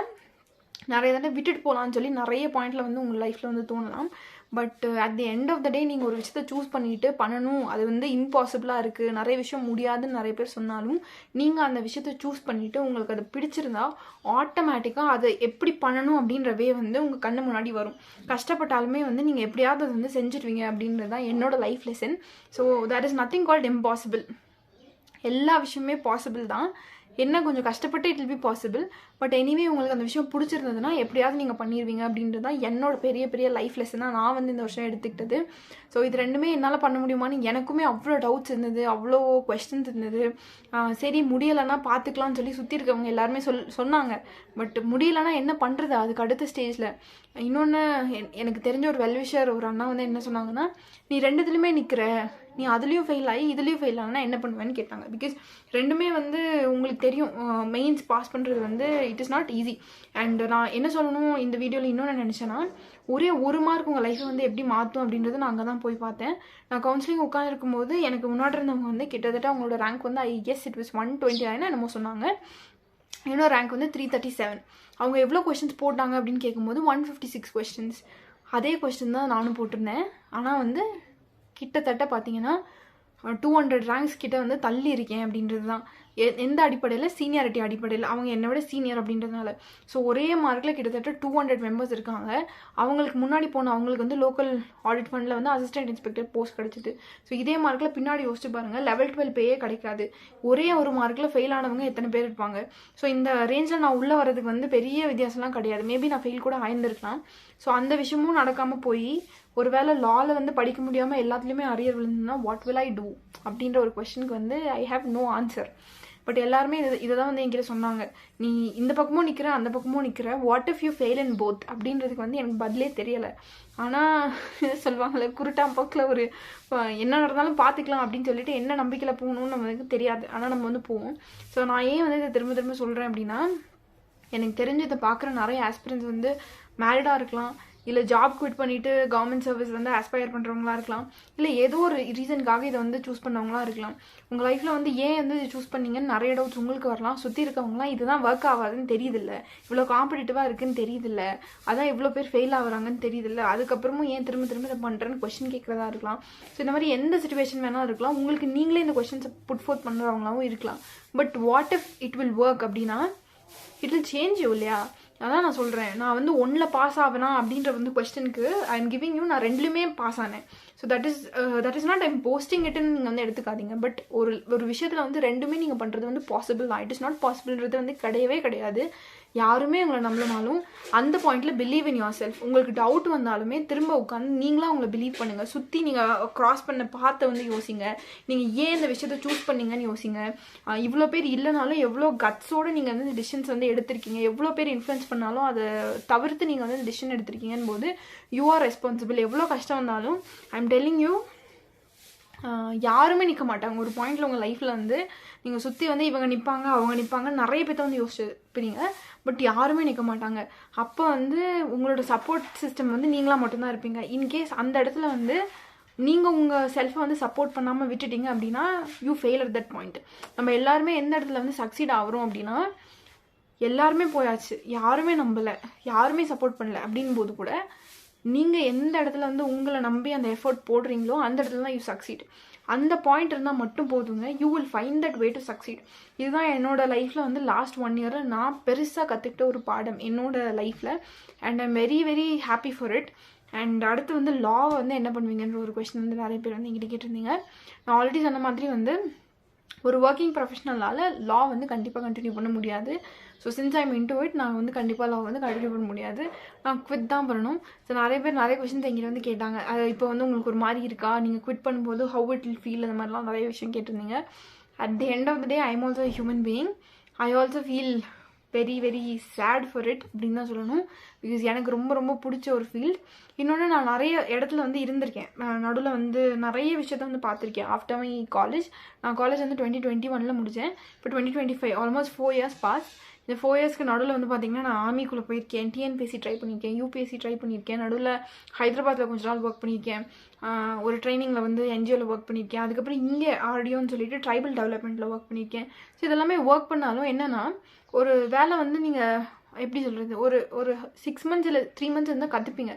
நிறைய தடவை விட்டுட்டு போகலான்னு சொல்லி நிறைய பாயிண்டில் வந்து உங்கள் லைஃப்பில் வந்து தோணலாம். But at the end of the day நீங்கள் ஒரு விஷயத்தை சூஸ் பண்ணிட்டு பண்ணணும், அது வந்து இம்பாசிபிளாக இருக்குது, நிறைய விஷயம் முடியாதுன்னு நிறைய பேர் சொன்னாலும் நீங்கள் அந்த விஷயத்தை சூஸ் பண்ணிவிட்டு உங்களுக்கு அது பிடிச்சிருந்தா ஆட்டோமேட்டிக்காக அதை எப்படி பண்ணணும் அப்படின்றவே வந்து உங்கள் கண்ணு முன்னாடி வரும். கஷ்டப்பட்டாலுமே வந்து நீங்கள் எப்படியாவது அதை வந்து செஞ்சுருவீங்க அப்படின்றது தான் என்னோட life lesson. So there is nothing called impossible. எல்லா விஷயமே பாசிபிள் தான். என்ன கொஞ்சம் கஷ்டப்பட்டு it will be possible. But anyway உங்களுக்கு அந்த விஷயம் பிடிச்சிருந்ததுன்னா எப்படியாவது நீங்கள் பண்ணிடுவீங்க அப்படின்றது தான் என்னோட பெரிய பெரிய லைஃப் லெசனாக நான் வந்து இந்த வருஷம் எடுத்துக்கிட்டது. ஸோ இது ரெண்டுமே என்னால் பண்ண முடியுமான்னு எனக்குமே அவ்வளோ டவுட்ஸ் இருந்தது, அவ்வளோ கொஸ்டின்ஸ் இருந்தது. சரி முடியலைன்னா பார்த்துக்கலாம்னு சொல்லி சுற்றி இருக்கவங்க எல்லாருமே சொன்னாங்க. பட் முடியலைன்னா என்ன பண்ணுறது அதுக்கு அடுத்த ஸ்டேஜில். இன்னொன்று எனக்கு தெரிஞ்ச ஒரு வெல்விஷர் ஒரு அண்ணா வந்து என்ன சொன்னாங்கன்னா, நீ ரெண்டுத்துலையுமே நிற்கிற, நீ அதுலேயும் ஃபெயில் ஆகி இதுலேயும் ஃபெயில் ஆகினா என்ன பண்ணுவேன்னு கேட்டாங்க. பிகாஸ் ரெண்டுமே வந்து உங்களுக்கு தெரியும், மெயின்ஸ் பாஸ் பண்ணுறது வந்து it is not easy. And நான் என்ன சொல்லணும் இந்த வீடியோவில் இன்னொன்று நினச்சேன்னா, ஒரே ஒரு மார்க் உங்கள் லைஃப்பை வந்து எப்படி மாற்றும் அப்படின்றது நான் அங்கே தான் போய் பார்த்தேன். நான் கவுன்சிலிங் உட்காந்துருக்கும் போது எனக்கு முன்னாடி இருந்தவங்க வந்து கிட்டத்தட்ட அவங்களோட ரேங்க் வந்து இட் வாஸ் 129 என்னமோ சொன்னாங்க. இன்னொரு ரேங்க் வந்து 337. அவங்க எவ்வளோ கொஸ்டின்ஸ் போட்டாங்க அப்படின்னு கேட்கும்போது 156 கொஸ்டின்ஸ். அதே கொஸ்டின் தான் நானும் போட்டிருந்தேன். ஆனால் வந்து கிட்டத்தட்ட பார்த்தீங்கன்னா 200 ரேங்க்ஸ் கிட்ட வந்து தள்ளி இருக்கேன் அப்படின்றது தான். எந்த அடிப்படையில்? சீனியாரிட்டி அடிப்படையில். அவங்க என்னை விட சீனியர் அப்படின்றதுனால. ஸோ ஒரே மார்க்கில் கிட்டத்தட்ட 200 மெம்பர்ஸ் இருக்காங்க. அவங்களுக்கு முன்னாடி போன அவங்களுக்கு வந்து லோக்கல் ஆடிட் ஃபண்டில் வந்து அசிஸ்டன்ட் இன்ஸ்பெக்டர் போஸ்ட் கிடச்சிது. ஸோ இதே மார்க்கில் பின்னாடி யோசிச்சு பாருங்கள், லெவல் 12 பேயே கிடைக்காது. ஒரே ஒரு மார்க்கில் ஃபெயில் ஆனவங்க எத்தனை பேர் இருப்பாங்க? ஸோ இந்த ரேஞ்சில் நான் உள்ளே வரதுக்கு வந்து பெரிய வித்தியாசம்லாம் கிடையாது. மேபி நான் ஃபெயில் கூட ஆயிருந்திருக்கலாம். ஸோ அந்த விஷயமும் நடக்காமல் போய் ஒருவேளை லாவில் வந்து படிக்க முடியாமல் எல்லாத்துலேயுமே அரியர் விழுந்துன்னா வாட் வில் ஐ டூ அப்படின்ற ஒரு கொஸ்டினுக்கு வந்து I have no answer. But எல்லாருமே இதை தான் வந்து என்கிட்ட சொன்னாங்க, நீ இந்த பக்கமும் நிற்கிற அந்த பக்கமும் நிற்கிற, what if you fail in both அப்படின்றதுக்கு வந்து எனக்கு பதிலே தெரியலை. ஆனால் சொல்லுவாங்கள்ல குருட்டாம் பக்கில் ஒரு என்ன நடந்தாலும் பார்த்துக்கலாம் அப்படின்னு சொல்லிட்டு என்ன நம்பிக்கையில் போகணும்னு நமக்கு தெரியாது, ஆனால் நம்ம வந்து போவோம். ஸோ நான் ஏன் வந்து இதை திரும்ப திரும்ப சொல்கிறேன் அப்படின்னா, எனக்கு தெரிஞ்சு இதை பார்க்குற நிறைய ஆஸ்பிரன்ஸ் வந்து மேரிடாக இருக்கலாம், இல்லை ஜாப் குவிட் பண்ணிவிட்டு கவர்மெண்ட் சர்வீஸ் வந்து ஆஸ்பயர் பண்ணுறவங்களா இருக்கலாம், இல்லை ஏதோ ஒரு ரீசனுக்காக இதை வந்து சூஸ் பண்ணவங்களா இருக்கலாம். உங்கள் லைஃப்பில் வந்து ஏன் வந்து இதை சூஸ் பண்ணீங்கன்னு நிறைய டவுட்ஸ் உங்களுக்கு வரலாம். சுற்றி இருக்கவங்களாம் இதுதான் ஒர்க் ஆகாதுன்னு தெரியுதில்ல, இவ்வளோ காம்படிட்டிவாக இருக்குன்னு தெரியுதில்ல, அதான் இவ்வளோ பேர் ஃபெயில் ஆகுறாங்கன்னு தெரியுதில்ல, அதுக்கப்புறமும் ஏன் திரும்ப திரும்ப இதை பண்ணுறேன்னு கொஸ்டின் கேட்குறதா இருக்கலாம். ஸோ இந்த மாதிரி எந்த சுச்சுவேஷன் வேணாலும் இருக்கலாம். உங்களுக்கு நீங்களே இந்த கொஸ்டின்ஸை புட் ஃபோர்த் பண்ணுறவங்களாவும் இருக்கலாம். But what if it will work அப்படின்னா இட் வில் சேஞ்ச் யூ இல்லையா? அதான் நான் சொல்கிறேன், நான் வந்து 1ல் பாஸ் ஆவேனா அப்படின்ற வந்து கொஸ்டினுக்கு ஐ எம் கிவிங் யூ, நான் 2லுமே பாஸ் ஆனேன். So that is not I'm posting இட்டுன்னு நீங்கள் வந்து எடுத்துக்காதீங்க. பட் ஒரு விஷயத்தில் வந்து 2மே நீங்கள் பண்ணுறது வந்து பாசிபிள் தான். இட் இஸ் நாட் பாசிபிள்ன்றது வந்து கிடையவே கிடையாது. யாருமே உங்களை நம்பலனாலும் அந்த பாயிண்டில் பிலீவ் இன் யோர் செல்ஃப். உங்களுக்கு டவுட் வந்தாலுமே திரும்ப உட்காந்து நீங்களாக உங்களை பிலீவ் பண்ணுங்கள். சுற்றி நீங்கள் க்ராஸ் பண்ண பார்த்த வந்து யோசிங்க, நீங்கள் ஏன் இந்த விஷயத்தை சூஸ் பண்ணீங்கன்னு யோசிங்க. இவ்வளோ பேர் இல்லைனாலும் எவ்வளோ கட்ஸோடு நீங்கள் வந்து இந்த டிசிஷன்ஸ் வந்து எடுத்திருக்கீங்க, எவ்வளோ பேர் இன்ஃப்ளூயன்ஸ் பண்ணாலும் அதை தவிர்த்து நீங்கள் வந்து டிசிஷன் எடுத்திருக்கீங்கன்னு போது யூ ஆர் ரெஸ்பான்சிபிள். எவ்வளோ கஷ்டம் வந்தாலும் ஐ எம் டெல்லிங் யூ, யாருமே நிற்க மாட்டாங்க. ஒரு பாயிண்டில் உங்கள் லைஃப்பில் வந்து நீங்கள் சுற்றி வந்து இவங்க நிற்பாங்க அவங்க நிற்பாங்க நிறைய பேர்த்த வந்து யோசிச்சுப்பீங்க. பட் யாருமே நிற்க மாட்டாங்க. அப்போ வந்து உங்களோட சப்போர்ட் சிஸ்டம் வந்து நீங்களாக மட்டும்தான் இருப்பீங்க. இன்கேஸ் அந்த இடத்துல வந்து நீங்கள் உங்கள் செல்ஃபை வந்து சப்போர்ட் பண்ணாமல் விட்டுட்டீங்க அப்படின்னா you fail at that point. நம்ம எல்லாருமே எந்த இடத்துல வந்து சக்சீட் ஆகிறோம் அப்படின்னா, எல்லாருமே போயாச்சு, யாருமே நம்பலை, யாருமே சப்போர்ட் பண்ணல அப்படின் போது கூட நீங்கள் எந்த இடத்துல வந்து உங்களை நம்பி அந்த எஃபர்ட் போடுறீங்களோ அந்த இடத்துல தான் யூ சக்சீட். அந்த பாயிண்ட் இருந்தால் மட்டும் போதுங்க, you will find that way to succeed. இதுதான் என்னோடய லைஃப்பில் வந்து லாஸ்ட் 1 இயர் நான் பெருசாக கற்றுக்கிட்ட ஒரு பாடம் என்னோடய லைஃப்பில். And I'm very very happy for it. And அடுத்து வந்து லா வந்து என்ன பண்ணுவீங்கன்ற ஒரு கொஸ்டின் வந்து நிறைய பேர் வந்து எங்கிட்ட கேட்டிருந்தீங்க. நான் ஆல்ரெடி சொன்ன மாதிரி வந்து ஒரு ஒர்க்கிங் ப்ரொஃபஷனலால் லா வந்து கண்டிப்பாக கண்டினியூ பண்ண முடியாது. So since I'm into it, நான் வந்து கண்டிப்பாக லா வந்து கண்டினியூ பண்ண முடியாது, நான் குவிட் தான் பண்ணணும். ஸோ நிறைய பேர் நிறைய கொஸ்டின்ஸ் எங்கிட்ட வந்து கேட்டாங்க, அது இப்போ வந்து உங்களுக்கு ஒரு மாதிரி இருக்கா, நீங்கள் குவிட் பண்ணும்போது ஹவு இட் வில் ஃபீல், அந்த மாதிரிலாம் நிறைய விஷயம் கேட்டிருந்தீங்க. At the end of the day I am also a human being. I also feel very very sad for it அப்படின்னு தான் சொல்லணும். பிகாஸ் எனக்கு ரொம்ப ரொம்ப பிடிச்ச ஒரு ஃபீல்ட். இன்னொன்று நான் நிறைய இடத்துல வந்து இருந்திருக்கேன், நடுவில் வந்து நிறைய விஷயத்த வந்து பார்த்துருக்கேன். ஆஃப்டர் மை காலேஜ், நான் காலேஜ் வந்து 2021 முடித்தேன். இப்போ 2025 ஆல்மோஸ்ட் 4 years பாஸ். இந்த 4 yearsக்கு நடுவில் வந்து பார்த்திங்கன்னா நான் ஆர்மிக்குள்ளே போயிருக்கேன், டிஎன்பிஎஸ்சி ட்ரை பண்ணியிருக்கேன், யூபிஎஸ்சி ட்ரை பண்ணியிருக்கேன், நடுவில் ஹைதராபாத்தில் கொஞ்ச நாள் ஒர்க் பண்ணியிருக்கேன், ஒரு ட்ரைனிங்கில் வந்து என்ஜிஓவில் ஒர்க் பண்ணியிருக்கேன், அதுக்கப்புறம் இங்கே ஆர்டியோன்னு சொல்லிட்டு ட்ரைபல் டெவலப்மெண்ட்டில் ஒர்க் பண்ணியிருக்கேன். ஸோ இதெல்லாமே ஒர்க் பண்ணாலும் என்னென்னா, ஒரு வேலை வந்து நீங்கள் எப்படி சொல்கிறது, ஒரு 6 months இல்லை 3 months இருந்தால் கற்றுப்பீங்க.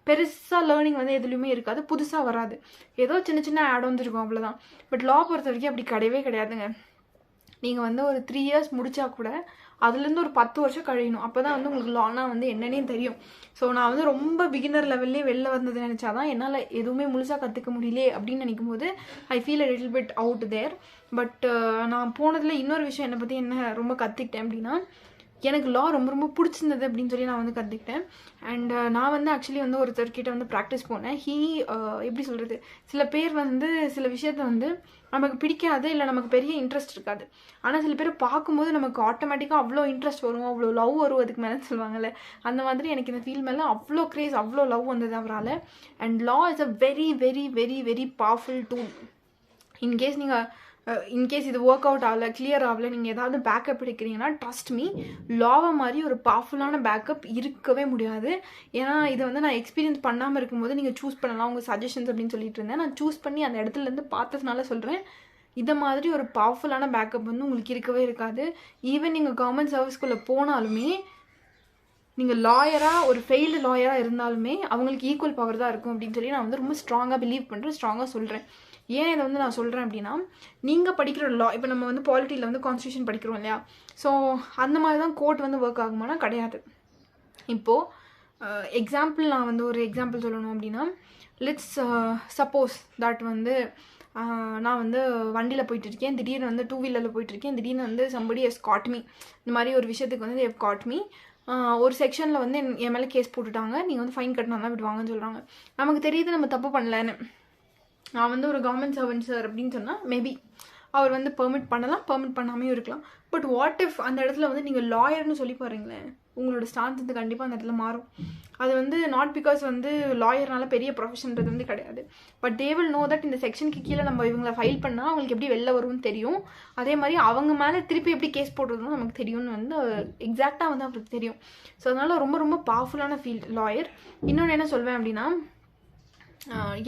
பெருசாக லேர்னிங் வந்து எதுலையுமே இருக்காது, புதுசாக வராது, ஏதோ சின்ன சின்ன ஆட் வந்துருக்கும் அவ்வளோதான். பட் லா பொறுத்த வரைக்கும் அப்படி கிடையவே கிடையாதுங்க. நீங்கள் வந்து ஒரு 3 years முடித்தா கூட அதுலேருந்து ஒரு 10 வருஷம் கழியணும், அப்போ தான் வந்து உங்களுக்கு லானா வந்து என்னன்னே தெரியும். ஸோ நான் வந்து ரொம்ப பிகினர் லெவல்லே வெளில வந்தது நினச்சாதான் என்னால் எதுவுமே முழுசாக கற்றுக்க முடியலே அப்படின்னு நினைக்கும் போது I feel a little bit out there. But நான் போனதில் இன்னொரு விஷயம் என்னை பற்றி என்ன ரொம்ப கற்றுக்கிட்டேன் அப்படின்னா, எனக்கு லா ரொம்ப ரொம்ப பிடிச்சிருந்தது அப்படின்னு சொல்லி நான் வந்து கற்றுக்கிட்டேன். அண்ட் நான் வந்து ஆக்சுவலி வந்து ஒருத்தர்கிட்ட வந்து ப்ராக்டிஸ் போனேன். எப்படி சொல்கிறது, சில பேர் வந்து சில விஷயத்த வந்து நமக்கு பிடிக்காது, இல்லை நமக்கு பெரிய இன்ட்ரெஸ்ட் இருக்காது, ஆனால் சில பேர் பார்க்கும்போது நமக்கு ஆட்டோமேட்டிக்காக அவ்வளோ இன்ட்ரெஸ்ட் வரும், அவ்வளோ லவ் வரும் அதுக்கு மேலே சொல்லுவாங்கள்ல, அந்த மாதிரி எனக்கு இந்த ஃபீல்ட் மேலே அவ்வளோ க்ரேஸ், அவ்வளோ லவ் வந்தது அவரால். And law is a very very very very powerful tool. In case இது ஒர்க் அவுட் ஆகலை, கிளியர் ஆகலை, நீங்கள் ஏதாவது பேக்கப் எடுக்கிறீங்கன்னா ட்ரஸ்ட் மீ, லாவை மாதிரி ஒரு பவர்ஃபுல்லான பேக்கப் இருக்கவே முடியாது. ஏன்னா இதை வந்து நான் எக்ஸ்பீரியன்ஸ் பண்ணாமல் இருக்கும்போது நீங்கள் சூஸ் பண்ணலாம் உங்கள் சஜஷன்ஸ் அப்படின்னு சொல்லிட்டு இருந்தேன். நான் சூஸ் பண்ணி அந்த இடத்துலேருந்து பார்த்ததுனால சொல்கிறேன், இதை மாதிரி ஒரு பவர்ஃபுல்லான பேக்கப் வந்து உங்களுக்கு இருக்கவே இருக்காது. ஈவன் நீங்கள் கவர்மெண்ட் சர்வீஸ்குள்ளே போனாலுமே, நீங்கள் லாயராக ஒரு ஃபெயில்டு லாயராக இருந்தாலுமே அவங்களுக்கு ஈக்குவல் பவர் தான் இருக்கும் அப்படின்னு சொல்லி நான் வந்து ரொம்ப ஸ்ட்ராங்காக பிலீவ் பண்ணுறேன், ஸ்ட்ராங்காக சொல்கிறேன். ஏன் இதை வந்து நான் சொல்கிறேன் அப்படின்னா, நீங்கள் படிக்கிற லா, இப்போ நம்ம வந்து பாலிட்டியில் வந்து கான்ஸ்டியூஷன் படிக்கிறோம் இல்லையா, ஸோ அந்த மாதிரி தான் கோர்ட் வந்து ஒர்க் ஆகுமானா கிடையாது. இப்போது எக்ஸாம்பிள், நான் வந்து ஒரு எக்ஸாம்பிள் சொல்லணும் அப்படின்னா, லெட்ஸ் சப்போஸ் தட் வந்து நான் வந்து வண்டியில் போயிட்டுருக்கேன், திடீர்னு வந்து 2 வீலரில் போயிட்டுருக்கேன், திடீர்னு வந்து somebody has caught me, இந்த மாதிரி ஒரு விஷயத்துக்கு வந்து they have caught me, ஒரு செக்ஷனில் வந்து என் மேலே கேஸ் போட்டுட்டாங்க, நீங்கள் வந்து ஃபைன் கட்டினா தான் விடுவாங்கன்னு சொல்கிறாங்க. நமக்கு தெரியுது நம்ம தப்பு பண்ணலன்னு. நான் வந்து ஒரு கவர்மெண்ட் சர்வன்ட் சார் அப்படின்னு சொன்னால் மேபி அவர் வந்து பெர்மிட் பண்ணலாம், பெர்மிட் பண்ணாமையும் இருக்கலாம். பட் வாட் இஃப் அந்த இடத்துல வந்து நீங்கள் லாயர்னு சொல்லி பாருங்களேன், உங்களோட ஸ்டான்ஸ் வந்து கண்டிப்பாக அந்த இடத்துல மாறும். அது வந்து நாட் பிகாஸ் வந்து லாயர்னால பெரிய ப்ரொஃபஷன்றது வந்து கிடையாது, but they will know that இந்த செக்ஷனுக்கு கீழே நம்ம இவங்களை ஃபைல் பண்ணால் அவங்களுக்கு எப்படி வெளில வரும்னு தெரியும். அதே மாதிரி அவங்க மேலே திருப்பி எப்படி கேஸ் போடுறதுன்னு நமக்கு தெரியும்னு வந்து எக்ஸாக்டாக வந்து அவருக்கு தெரியும். ஸோ அதனால் ரொம்ப ரொம்ப பவர்ஃபுல்லான ஃபீல்ட் லாயர். இன்னொன்று என்ன சொல்வேன் அப்படின்னா,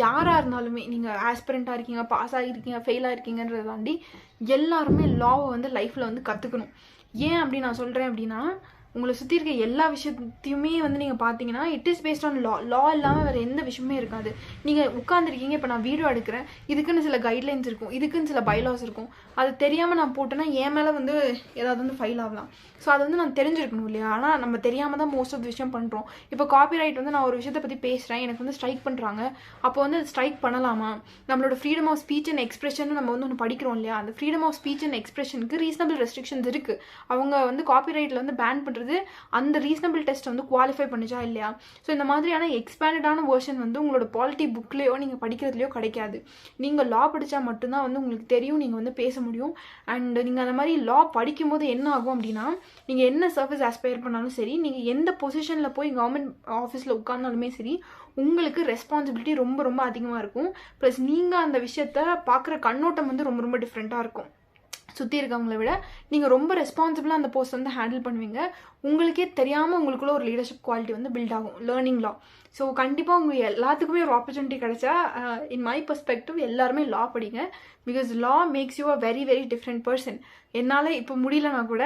யாராக இருந்தாலுமே, நீங்கள் ஆஸ்பிரண்ட்டாக இருக்கீங்க, பாஸ் ஆகிருக்கீங்க, ஃபெயில் ஆகிருக்கீங்கன்றதை தாண்டி எல்லாருமே லாவை வந்து லைஃப்பில் வந்து கற்றுக்கணும். ஏன் அப்படி நான் சொல்கிறேன் அப்படின்னா, உங்களை சுற்றி இருக்க எல்லா விஷயத்தையுமே வந்து நீங்கள் பார்த்தீங்கன்னா இட் இஸ் பேஸ்ட் ஆன் லா. லா இல்லாமல் வேறு எந்த விஷயமே இருக்காது. நீங்கள் உட்காந்துருக்கீங்க, இப்போ நான் வீடியோ எடுக்கிறேன், இதுக்குன்னு சில கைட்லைன்ஸ் இருக்கும், இதுக்குன்னு சில பைலாஸ் இருக்கும். அது தெரியாமல் நான் போட்டேன்னா என் மேலே வந்து ஏதாவது வந்து ஃபைல் ஆகலாம். ஸோ அது வந்து நான் தெரிஞ்சிருக்கணும் இல்லையா. ஆனால் நம்ம தெரியாமல் தான் மோஸ்ட் ஆஃப் விஷயம் பண்ணுறோம். இப்போ காப்பிரைட் வந்து நான் ஒரு விஷயத்தை பற்றி பேசுகிறேன், எனக்கு வந்து ஸ்ட்ரைக் பண்ணுறாங்க, அப்போ வந்து ஸ்ட்ரைக் பண்ணலாமா? நம்மளோட freedom of speech and expression நம்ம வந்து ஒன்று படிக்கிறோம் இல்லையா, அந்த ஃப்ரீடம் ஆஃப் ஸ்பீச் அண்ட் எக்ஸ்பிரஷனுக்கு ரீசனபிள் ரெஸ்ட்ரிக்ஷன்ஸ் இருக்குது. அவங்க வந்து காப்பிரைட்டில் வந்து பேன் பண்ணுறது அந்த ரீசனபிள் டெஸ்ட் வந்து குவாலிஃபை பண்ணிச்சா இல்லையா. ஸோ இந்த மாதிரியான எக்ஸ்பேண்டடான வேர்ஷன் வந்து உங்களோட பாலிட்டி புக்லேயோ நீங்கள் படிக்கிறதுலையோ கிடைக்காது. நீங்கள் லா படித்தா மட்டும்தான் வந்து உங்களுக்கு தெரியும், நீங்கள் வந்து பேச முடியும். அண்ட் நீங்கள் அந்த மாதிரி லா படிக்கும்போது என்ன ஆகும் அப்படின்னா, நீங்கள் என்ன சர்வீஸ் ஆஸ்பயர் பண்ணாலும் சரி, நீங்கள் எந்த பொசிஷனில் போய் கவர்மெண்ட் ஆஃபீஸில் உட்கார்ந்தாலுமே சரி, உங்களுக்கு ரெஸ்பான்சிபிலிட்டி ரொம்ப ரொம்ப அதிகமாக இருக்கும். ப்ளஸ் நீங்கள் அந்த விஷயத்த பார்க்குற கண்ணோட்டம் வந்து ரொம்ப ரொம்ப டிஃப்ரெண்ட்டாக இருக்கும். சுற்றி இருக்கவங்கள விட நீங்கள் ரொம்ப ரெஸ்பான்சிபிளாக அந்த போஸ்ட் வந்து ஹேண்டில் பண்ணுவீங்க. உங்களுக்கே தெரியாமல் உங்களுக்குள்ள ஒரு லீடர்ஷிப் குவாலிட்டி வந்து பில்ட் ஆகும் லேர்னிங் லா. ஸோ கண்டிப்பாக உங்கள் எல்லாத்துக்குமே ஒரு ஆப்பர்ச்சுனிட்டி கிடைச்சா, இன் மை பெர்ஸ்பெக்டிவ் எல்லாருமே லா படிங்க. Because law makes you a very very different person. என்னால் இப்போ முடியலனா கூட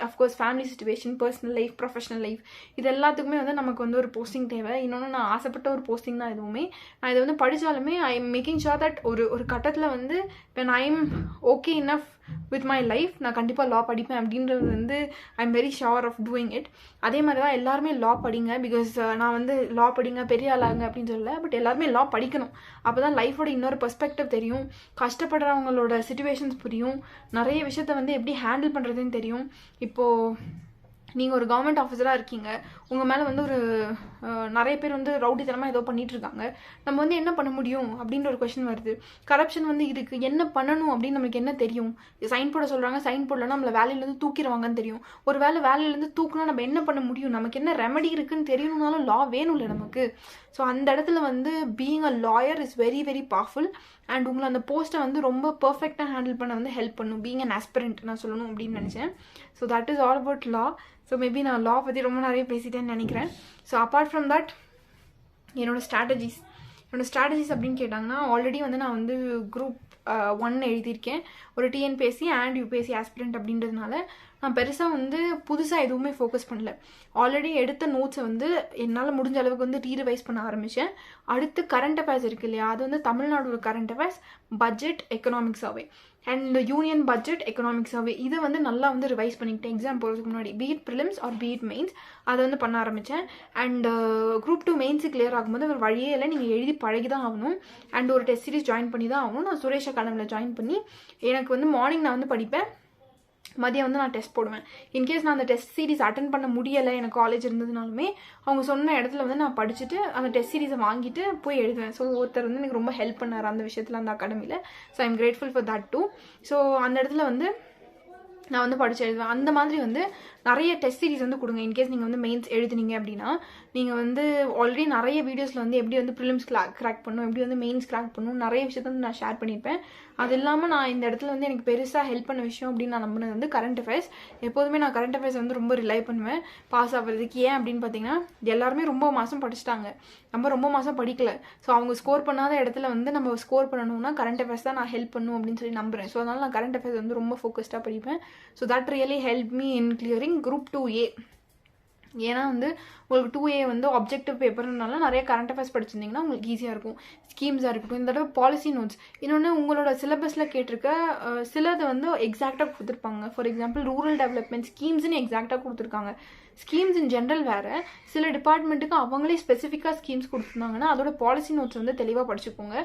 of course family situation, personal life, professional life, இது எல்லாத்துக்குமே வந்து நமக்கு வந்து ஒரு போஸ்டிங் தேவை. இன்னொன்று நான் ஆசைப்பட்ட ஒரு போஸ்டிங் தான் எதுவுமே. நான் இதை வந்து படித்தாலுமே I am making sure that ஒரு கட்டத்தில் வந்து when I am okay enough with my life, நான் கண்டிப்பாக லா படிப்பேன் அப்படின்றது வந்து I am very sure of doing it. அதே மாதிரி தான் எல்லாருமே லா படிங்க. பிகாஸ் நான் வந்து லா படிங்க பெரிய ஆளாங்க அப்படின்னு சொல்லலை, பட் எல்லாருமே லா படிக்கணும். அப்போ தான் லைஃபோட இன்னொரு பெர்ஸ்பெக்டிவ் தெரியும், கஷ்டப்படுறவங்களோட சிச்சுவேஷன்ஸ் புரியும், நிறைய விஷயத்த வந்து எப்படி ஹேண்டில் பண்ணுறதுன்னு தெரியும். இப்போது நீங்கள் ஒரு கவர்மெண்ட் ஆஃபீஸராக இருக்கீங்க, உங்கள் மேலே வந்து ஒரு நிறைய பேர் வந்து ரவுடித்தனமாக ஏதோ பண்ணிகிட்ருக்காங்க, நம்ம வந்து என்ன பண்ண முடியும் அப்படின்ற ஒரு கொஷின் வருது. கரப்ஷன் வந்து இதுக்கு என்ன பண்ணணும் அப்படின்னு நம்மளுக்கு என்ன தெரியும்? சைன் போட சொல்கிறாங்க, சைன் போடலன்னா நம்மளை வேலையிலேருந்து தூக்கிடுவாங்கன்னு தெரியும். ஒரு வேலையிலேருந்து தூக்குனா நம்ம என்ன பண்ண முடியும்? நமக்கு என்ன ரெமெடி இருக்குன்னு தெரியணும்னாலும் லா வேணும்ல நமக்கு. ஸோ அந்த இடத்துல வந்து being a lawyer is very very powerful. And உங்களை அந்த போஸ்ட்டை வந்து ரொம்ப பர்ஃபெக்டாக ஹேண்டில் பண்ண வந்து ஹெல்ப் பண்ணும். பீயிங் அன் ஆஸ்பிரண்ட் நான் சொல்லணும் அப்படின்னு நினச்சேன். So that is all about law. So maybe நான் லா பற்றி ரொம்ப நிறைய பேசிட்டேன்னு நினைக்கிறேன். ஸோ அப்பார்ட் ஃப்ரம் தட் என்னோடய ஸ்ட்ராட்டஜிஸ் அப்படின்னு கேட்டாங்கன்னா, ஆல்ரெடி வந்து நான் வந்து குரூப் 1 எழுதியிருக்கேன், ஒரு டிஎன்பிஎஸ்சி அண்ட் யூபிஎஸ்சி ஆஸ்பிரண்ட் அப்படின்றதுனால நான் பெருசாக வந்து புதுசாக எதுவுமே ஃபோக்கஸ் பண்ணல. ஆல்ரெடி எடுத்த நோட்ஸை வந்து என்னால் முடிஞ்ச அளவுக்கு வந்து ரீரிவைஸ் பண்ண ஆரம்பித்தேன். அடுத்து கரண்ட் அஃபேர்ஸ் இருக்கு இல்லையா, அது வந்து தமிழ்நாடோட current affairs, budget, economic survey and union budget, economic survey இதை வந்து நல்லா வந்து ரிவைஸ் பண்ணிக்கிட்டேன் எக்ஸாம் போகிறதுக்கு முன்னாடி. Be it prelims or be it mains அதை வந்து பண்ண ஆரம்பித்தேன். அண்ட் குரூப் 2 மெயின்ஸு கிளியர் ஆகும்போது ஒரு வழியே இல்லை, நீங்கள் எழுதி பழகி தான் ஆகணும். அண்ட் ஒரு டெஸ்ட் சீரிஸ் ஜாயின் பண்ணி தான் ஆகணும். நான் சுரேஷ் அகாடமியில் ஜாயின் பண்ணி எனக்கு வந்து மார்னிங் நான் வந்து படிப்பேன், மதியம் வந்து நான் டெஸ்ட் போடுவேன். இன்கேஸ் நான் அந்த டெஸ்ட் சீரிஸ் அட்டன் பண்ண முடியலை எனக்கு காலேஜ் இருந்ததுனாலுமே அவங்க சொன்ன இடத்துல வந்து நான் படிச்சுட்டு அந்த டெஸ்ட் சீரிஸை வாங்கிட்டு போய் எழுதுவேன். ஸோ ஒருத்தர் வந்து எனக்கு ரொம்ப ஹெல்ப் பண்ணார் அந்த விஷயத்தில் அந்த அகாடமியில். So I am grateful for that too. ஸோ அந்த இடத்துல வந்து நான் வந்து படித்து எழுதுவேன். அந்த மாதிரி வந்து நிறைய டெஸ்ட் சீரிஸ் வந்து கொடுங்க. இன்கேஸ் நீங்கள் வந்து மெயின்ஸ் எழுதுனீங்க அப்படின்னா நீங்கள் வந்து ஆல்ரெடி நிறைய வீடியோஸில் வந்து எப்படி வந்து ப்ரிலிம்ஸ் கிராக் பண்ணணும், எப்படி வந்து மெயின்ஸ் கிராக் பண்ணணும், நிறைய விஷயத்த வந்து நான் ஷேர் பண்ணியிருப்பேன். அது இல்லாமல் நான் இந்த இடத்துல வந்து எனக்கு பெருசாக ஹெல்ப் பண்ண விஷயம் அப்படின்னு நான் நம்பினது வந்து கரண்ட் அஃபேர்ஸ். எப்போதுமே நான் கரண்ட் அஃபேர்ஸ் வந்து ரொம்ப ரிலை பண்ணுவேன் பாஸ் ஆகிறதுக்கு. ஏன் அப்படின்னு பார்த்தீங்கன்னா எல்லாருமே ரொம்ப மாதம் படிச்சுட்டாங்க, நம்ம ரொம்ப மாதம் படிக்கல. ஸோ அவங்க ஸ்கோர் பண்ணாத இடத்துல வந்து நம்ம ஸ்கோர் பண்ணணும்னா கரண்ட் அஃபேர்ஸ் தான் நான் ஹெல்ப் பண்ணும் அப்படின்னு சொல்லி நம்புகிறேன். ஸோ அதனால் நான் கரண்ட் அஃபேர்ஸ் வந்து ரொம்ப ஃபோக்கஸ்டாக படிப்பேன். So that really help me in clearing group 2A. ஏன்னா வந்து உங்களுக்கு 2A வந்து ஆப்ஜெக்டிவ் பேப்பர்னால நிறைய கரண்ட் அஃபேர்ஸ் படிச்சிருந்தீங்கன்னா உங்களுக்கு ஈஸியாக இருக்கும். ஸ்கீம்ஸாக இருக்கட்டும், இந்த தடவை பாலிசி நோட்ஸ். இன்னொன்று உங்களோட சிலபஸில் கேட்டிருக்க சிலது வந்து எக்ஸாக்டாக கொடுத்துருப்பாங்க. ஃபார் எக்ஸாம்பிள் ரூரல் டெவலப்மெண்ட் ஸ்கீம்ஸ்னு எக்ஸாக்டாக கொடுத்துருக்காங்க. ஸ்கீம்ஸ் இன் ஜென்ரல் வேறு, சில டிபார்ட்மெண்ட்டுக்கு அவங்களே ஸ்பெசிஃபிக்காக ஸ்கீம்ஸ் கொடுத்துருந்தாங்கன்னா அதோட பாலிசி நோட்ஸ் வந்து தெளிவாக படிச்சுக்கோங்க.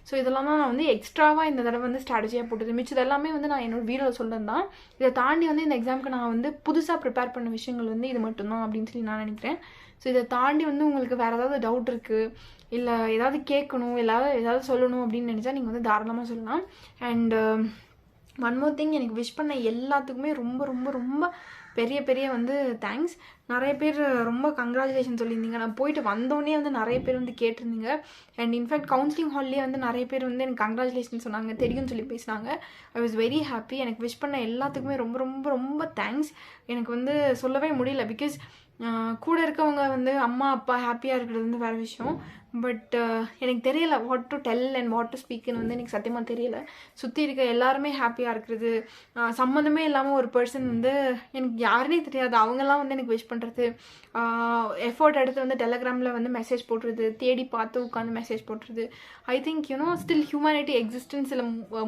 ஸோ இதெல்லாம் தான் நான் வந்து எக்ஸ்ட்ராவாக இந்த தடவை வந்து ஸ்ட்ராட்டஜியாக போட்டது. மிச்சது எல்லாமே வந்து நான் என்னோட வீடியோவில் சொல்கிறது தான். இதை தாண்டி வந்து இந்த எக்ஸாமுக்கு நான் வந்து புதுசாக ப்ரிப்பேர் பண்ண விஷயங்கள் வந்து இது மட்டும்தான் அப்படின்னு சொல்லி நான் நினைக்கிறேன். ஸோ இதை தாண்டி வந்து உங்களுக்கு வேறு ஏதாவது டவுட் இருக்குது, இல்லை ஏதாவது கேட்கணும், ஏதாவது சொல்லணும் அப்படின்னு நினச்சா நீங்கள் வந்து தாராளமாக சொல்லலாம். அண்ட் ஒன் மோர் திங், எனக்கு விஷ் பண்ண எல்லாத்துக்குமே ரொம்ப ரொம்ப ரொம்ப பெரிய பெரிய வந்து தேங்க்ஸ். நிறைய பேர் ரொம்ப கங்க்ராச்சுலேஷன் சொல்லியிருந்தீங்க. நான் போயிட்டு வந்தோடனே வந்து நிறைய பேர் வந்து கேட்டிருந்தீங்க. அண்ட் இன்ஃபேக்ட் கவுன்சிலிங் ஹால்லேயே வந்து நிறைய பேர் வந்து எனக்கு கங்க்ராச்சுலேஷன் சொன்னாங்க, தெரியும்னு சொல்லி பேசினாங்க. I was very happy. எனக்கு விஷ் பண்ண எல்லாத்துக்குமே ரொம்ப ரொம்ப ரொம்ப தேங்க்ஸ். எனக்கு வந்து சொல்லவே முடியல. பிகாஸ் கூட இருக்கவங்க வந்து அம்மா அப்பா ஹாப்பியாக இருக்கிறது வந்து வேறு விஷயம். பட் எனக்கு தெரியல what to tell and what to ஸ்பீக்குன்னு வந்து எனக்கு சத்தியமாக தெரியல. சுற்றி இருக்க எல்லாருமே ஹாப்பியாக இருக்கிறது, சம்மந்தமே இல்லாமல் ஒரு பர்சன் வந்து எனக்கு யாருன்னே தெரியாது அவங்கெல்லாம் வந்து எனக்கு விஷ் பண்ணுறது, எஃபோர்ட் எடுத்து வந்து டெலகிராமில் வந்து மெசேஜ் போடுறது, தேடி பார்த்து உட்காந்து மெசேஜ் போடுறது. I think still humanity existence சில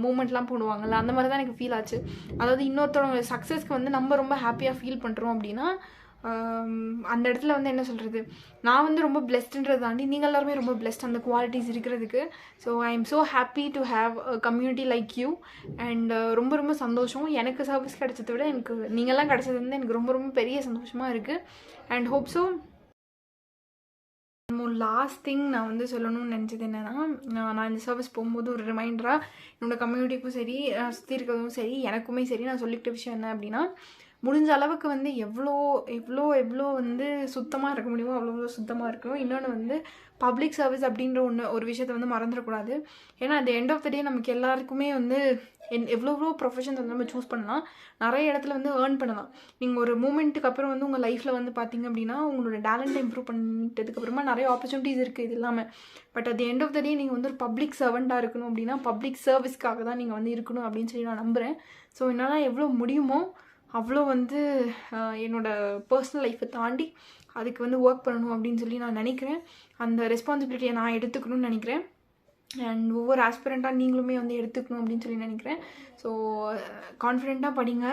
மூமெண்ட்லாம் போடுவாங்கல்ல, அந்த மாதிரி தான் எனக்கு ஃபீல் ஆச்சு. அதாவது இன்னொருத்தவங்க சக்ஸஸ்க்கு வந்து நம்ம ரொம்ப ஹாப்பியாக ஃபீல் பண்ணுறோம் அப்படின்னா அந்த இடத்துல வந்து என்ன சொல்கிறது, நான் வந்து ரொம்ப பிளெஸ்டுன்றது தாண்டி நீங்கள் எல்லாருமே ரொம்ப பிளெஸ்ட் அந்த குவாலிட்டிஸ் இருக்கிறதுக்கு. So I am so happy to have a community like you. And ரொம்ப ரொம்ப சந்தோஷம். எனக்கு சர்வீஸ் கிடைச்சதை விட எனக்கு நீங்கள்லாம் கிடைச்சது வந்து எனக்கு ரொம்ப ரொம்ப பெரிய சந்தோஷமாக இருக்குது. And hope so. Last thing நான் வந்து சொல்லணும்னு நினச்சது என்னென்னா, நான் இந்த சர்வீஸ் போகும்போது ஒரு ரிமைண்டராக என்னோடய கம்யூனிட்டிக்கும் சரி, சுற்றி இருக்கிறதும் சரி, எனக்குமே சரி, நான் சொல்லிக்கிட்ட விஷயம் என்ன அப்படின்னா, முடிஞ்ச அளவுக்கு வந்து எவ்வளோ எவ்வளோ எவ்வளோ வந்து சுத்தமாக இருக்க முடியுமோ அவ்வளோ சுத்தமாக இருக்கணும். இன்னொன்று வந்து பப்ளிக் சர்வீஸ் அப்படின்ற ஒரு விஷயத்தை வந்து மறந்துடக்கூடாது. ஏன்னா அட் எண்ட் ஆஃப் த டே நமக்கு எல்லாருக்குமே வந்து எவ்வளோ ப்ரொஃபஷன்ஸ் வந்து நம்ம சூஸ் பண்ணலாம், நிறைய இடத்துல வந்து ஏர்ன் பண்ணலாம். நீங்கள் ஒரு மூமெண்ட்டுக்கு அப்புறம் வந்து உங்கள் லைஃப்பில் வந்து பார்த்தீங்க அப்படின்னா உங்களோட டேலண்ட்டை இம்ப்ரூவ் பண்ணிட்டதுக்கப்புறமா நிறைய ஆப்பர்ச்சுனிட்டிஸ் இருக்குது இது இல்லாமல். But at end of the day நீங்கள் வந்து ஒரு பப்ளிக் சர்வெண்ட்டாக இருக்கணும் அப்படின்னா பப்ளிக் சர்வீஸ்க்காக தான் நீங்கள் வந்து இருக்கணும் அப்படின்னு சொல்லி நான் நம்புகிறேன். ஸோ என்னால் எவ்வளோ முடியுமோ அவ்வளோ வந்து என்னோடய பர்சனல் லைஃப்பை தாண்டி அதுக்கு வந்து ஒர்க் பண்ணணும் அப்படின்னு சொல்லி நான் நினைக்கிறேன். அந்த ரெஸ்பான்சிபிலிட்டியை நான் எடுத்துக்கணும்னு நினைக்கிறேன். அண்ட் ஒவ்வொரு ஆஸ்பிரண்ட்டாக நீங்களுமே வந்து எடுத்துக்கணும் அப்படின்னு சொல்லி நினைக்கிறேன். ஸோ கான்ஃபிடெண்ட்டாக படிங்க.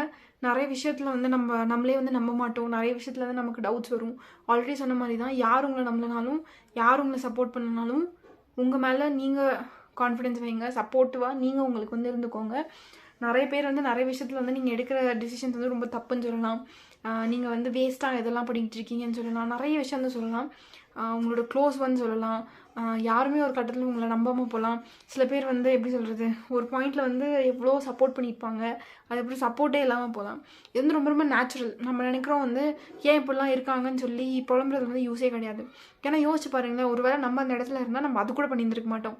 நிறைய விஷயத்தில் வந்து நம்மளே வந்து நம்ப மாட்டோம், நிறைய விஷயத்தில் வந்து நமக்கு டவுட்ஸ் வரும். ஆல்ரெடி சொன்ன மாதிரி தான், யார் உங்களை நம்பலனாலும் யார் உங்களை சப்போர்ட் பண்ணனாலும் உங்கள் மேலே நீங்கள் கான்ஃபிடென்ஸ் வைங்க, சப்போர்ட்டிவாக நீங்கள் உங்களுக்கு வந்து இருந்துக்கோங்க. நிறைய பேர் வந்து நிறைய விஷயத்தில் வந்து நீங்கள் எடுக்கிற டிசிஷன்ஸ் வந்து ரொம்ப தப்புன்னு சொல்லலாம், நீங்கள் வந்து வேஸ்ட்டாக இதெல்லாம் பண்ணிக்கிட்டு இருக்கீங்கன்னு சொல்லலாம், நிறைய விஷயம் வந்து சொல்லலாம். உங்களோட க்ளோஸ் வந்து சொல்லலாம், யாருமே ஒரு கட்டத்தில் உங்களை நம்பாமல் போகலாம். சில பேர் வந்து எப்படி சொல்கிறது, ஒரு பாயிண்டில் வந்து எவ்வளோ சப்போர்ட் பண்ணியிருப்பாங்க, அது எப்படி சப்போர்ட்டே இல்லாமல் போகலாம். இது வந்து ரொம்ப ரொம்ப நேச்சுரல். நம்ம நினைக்கிறோம் வந்து ஏன் இப்படிலாம் இருக்காங்கன்னு சொல்லி புலம்புறது வந்து யூஸே கிடையாது. ஏன்னா யோசிச்சு பாருங்களேன், ஒரு வேளை நம்ம அந்த இடத்துல இருந்தால் நம்ம அது கூட பண்ணியிருந்துருக்க மாட்டோம்.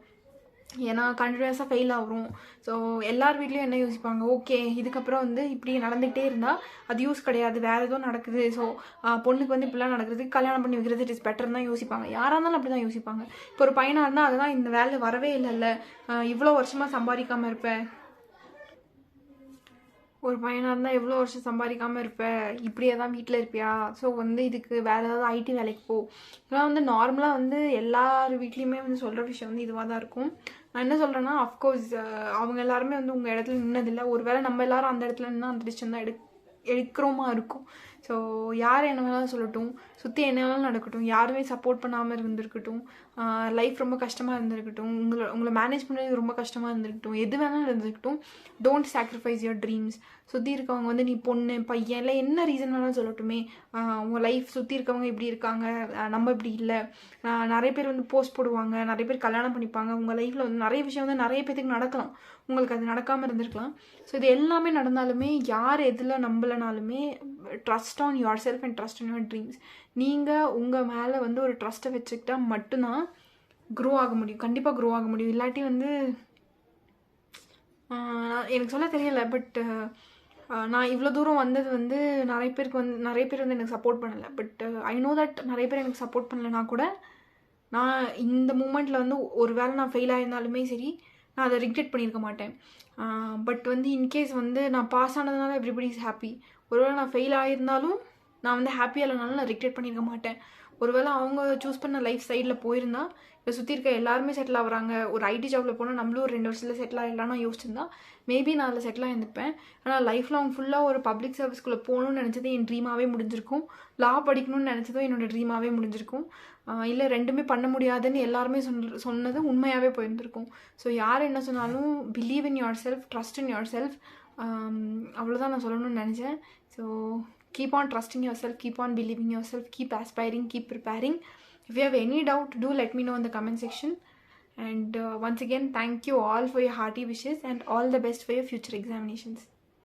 ஏன்னா கண்டினியூஸாக ஃபெயில் ஆகும். ஸோ எல்லார் வீட்லேயும் என்ன யோசிப்பாங்க, ஓகே இதுக்கப்புறம் வந்து இப்படி நடந்துகிட்டே இருந்தால் அது யூஸ் கிடையாது, வேறு எதுவும் நடக்குது, ஸோ பொண்ணுக்கு வந்து இப்படிலாம் நடக்கிறதுக்கு கல்யாணம் பண்ணி வைக்கிறது இட் இஸ் பெட்டர்னு தான் யோசிப்பாங்க. யாராக இருந்தாலும் அப்படி தான் யோசிப்பாங்க. இப்போ ஒரு பையனாக இருந்தால் அதுதான் இந்த வேலை வரவே இல்லைல்ல, இவ்வளோ வருஷமாக சம்பாதிக்காமல் இருப்பேன், ஒரு பையனாக இருந்தால் எவ்வளோ வருஷம் சம்பாதிக்காமல் இருப்ப, இப்படியே தான் வீட்டில் இருப்பியா, ஸோ வந்து இதுக்கு வேறு ஏதாவது ஐடி வேலைக்கு போ. இதெல்லாம் வந்து நார்மலாக வந்து எல்லார் வீட்லேயுமே வந்து சொல்கிற விஷயம் வந்து இதுவாக தான் இருக்கும். நான் என்ன சொல்கிறேன்னா, அஃப்கோர்ஸ் அவங்க எல்லாருமே வந்து உங்கள் இடத்துல நின்னதில்லை. ஒரு வேளை நம்ம எல்லாரும் அந்த இடத்துல நின்று அந்த டிசிஷன் தான் எடுக்கிறோமா இருக்கும். ஸோ யார் என்ன வேணாலும் சொல்லட்டும், சுற்றி என்ன வேணாலும் நடக்கட்டும், யாருமே சப்போர்ட் பண்ணாமல் இருந்திருக்கட்டும், லைஃப் ரொம்ப கஷ்டமாக இருந்திருக்கட்டும், உங்களை மேனேஜ் பண்ணுறது ரொம்ப கஷ்டமாக இருந்திருக்கட்டும், எது வேணாலும் இருந்திருக்கட்டும், டோன்ட் சாக்ரிஃபைஸ் யுவர் ட்ரீம்ஸ். சுற்றி இருக்கவங்க வந்து நீ பொண்ணு பையன் இல்லை என்ன ரீசன் வேணாலும் சொல்லட்டுமே, உங்கள் லைஃப் சுற்றி இருக்கவங்க இப்படி இருக்காங்க, நம்ம இப்படி இல்லை, நிறைய பேர் வந்து போஸ்ட் போடுவாங்க, நிறைய பேர் கல்யாணம் பண்ணிப்பாங்க, உங்கள் லைஃப்பில் வந்து நிறைய விஷயம் வந்து நிறைய பேருக்கு நடக்கலாம், உங்களுக்கு அது நடக்காமல் இருந்திருக்கலாம். ஸோ இது எல்லாமே நடந்தாலுமே யார் எதில் நம்பலைனாலுமே trust on yourself and trust on your dreams. நீங்கள் உங்கள் மேலே வந்து ஒரு ட்ரஸ்ட்டை வச்சுக்கிட்டா மட்டும்தான் க்ரோ ஆக முடியும், கண்டிப்பாக க்ரோ ஆக முடியும். இல்லாட்டி வந்து எனக்கு சொல்ல தெரியலை, பட் நான் இவ்வளோ தூரம் வந்தது வந்து நிறைய பேர் வந்து எனக்கு சப்போர்ட் பண்ணலை. பட் ஐ நோ தட் நிறைய பேர் எனக்கு சப்போர்ட் பண்ணலைன்னா கூட நான் இந்த மூமெண்ட்டில் வந்து ஒரு வேளை நான் ஃபெயில் ஆயிருந்தாலுமே சரி, நான் அதை ரிக்ரெட் பண்ணியிருக்க மாட்டேன். பட் வந்து இன்கேஸ் வந்து நான் பாஸ் ஆனதுனால எவ்ரிபடி இஸ் ஹாப்பி, ஒருவேளை நான் ஃபெயில் ஆகியிருந்தாலும் நான் வந்து ஹாப்பியாக இல்லைனாலும் நான் ரிக்ரெட் பண்ணியிருக்க மாட்டேன். ஒருவேளை அவங்க சூஸ் பண்ண லைஃப் சைடில் போயிருந்தா, இப்போ சுற்றி இருக்க எல்லாருமே செட்டில் ஆகுறாங்க, ஒரு ஐடி ஜாபில் போனால் நம்மளும் ஒரு 2 வருஷத்தில் செட்டில் ஆகிடலான்னு யோசிச்சிருந்தா மேபி நான் அதில் செட்டில் ஆகிருந்துப்பேன். ஆனால் லைஃப் லாங் ஃபுல்லாக ஒரு பப்ளிக் சர்வீஸ்குள்ளே போகணும்னு நினச்சது என் ட்ரீமாகவே முடிஞ்சிருக்கும். லா படிக்கணும்னு நினச்சதும் என்னோடய ட்ரீமாகவே முடிஞ்சிருக்கும். இல்லை ரெண்டுமே பண்ண முடியாதுன்னு எல்லாருமே சொன்னது உண்மையாகவே போயிருந்திருக்கும். ஸோ யார் என்ன சொன்னாலும் believe in your self, trust in your self, அவ்வளோதான் நான் சொல்லணும்னு நினச்சேன். So keep on trusting yourself, keep on believing yourself, keep aspiring, keep preparing. If you have any doubt, do let me know in the comment section. And once again, thank you all for your hearty wishes and all the best for your future examinations.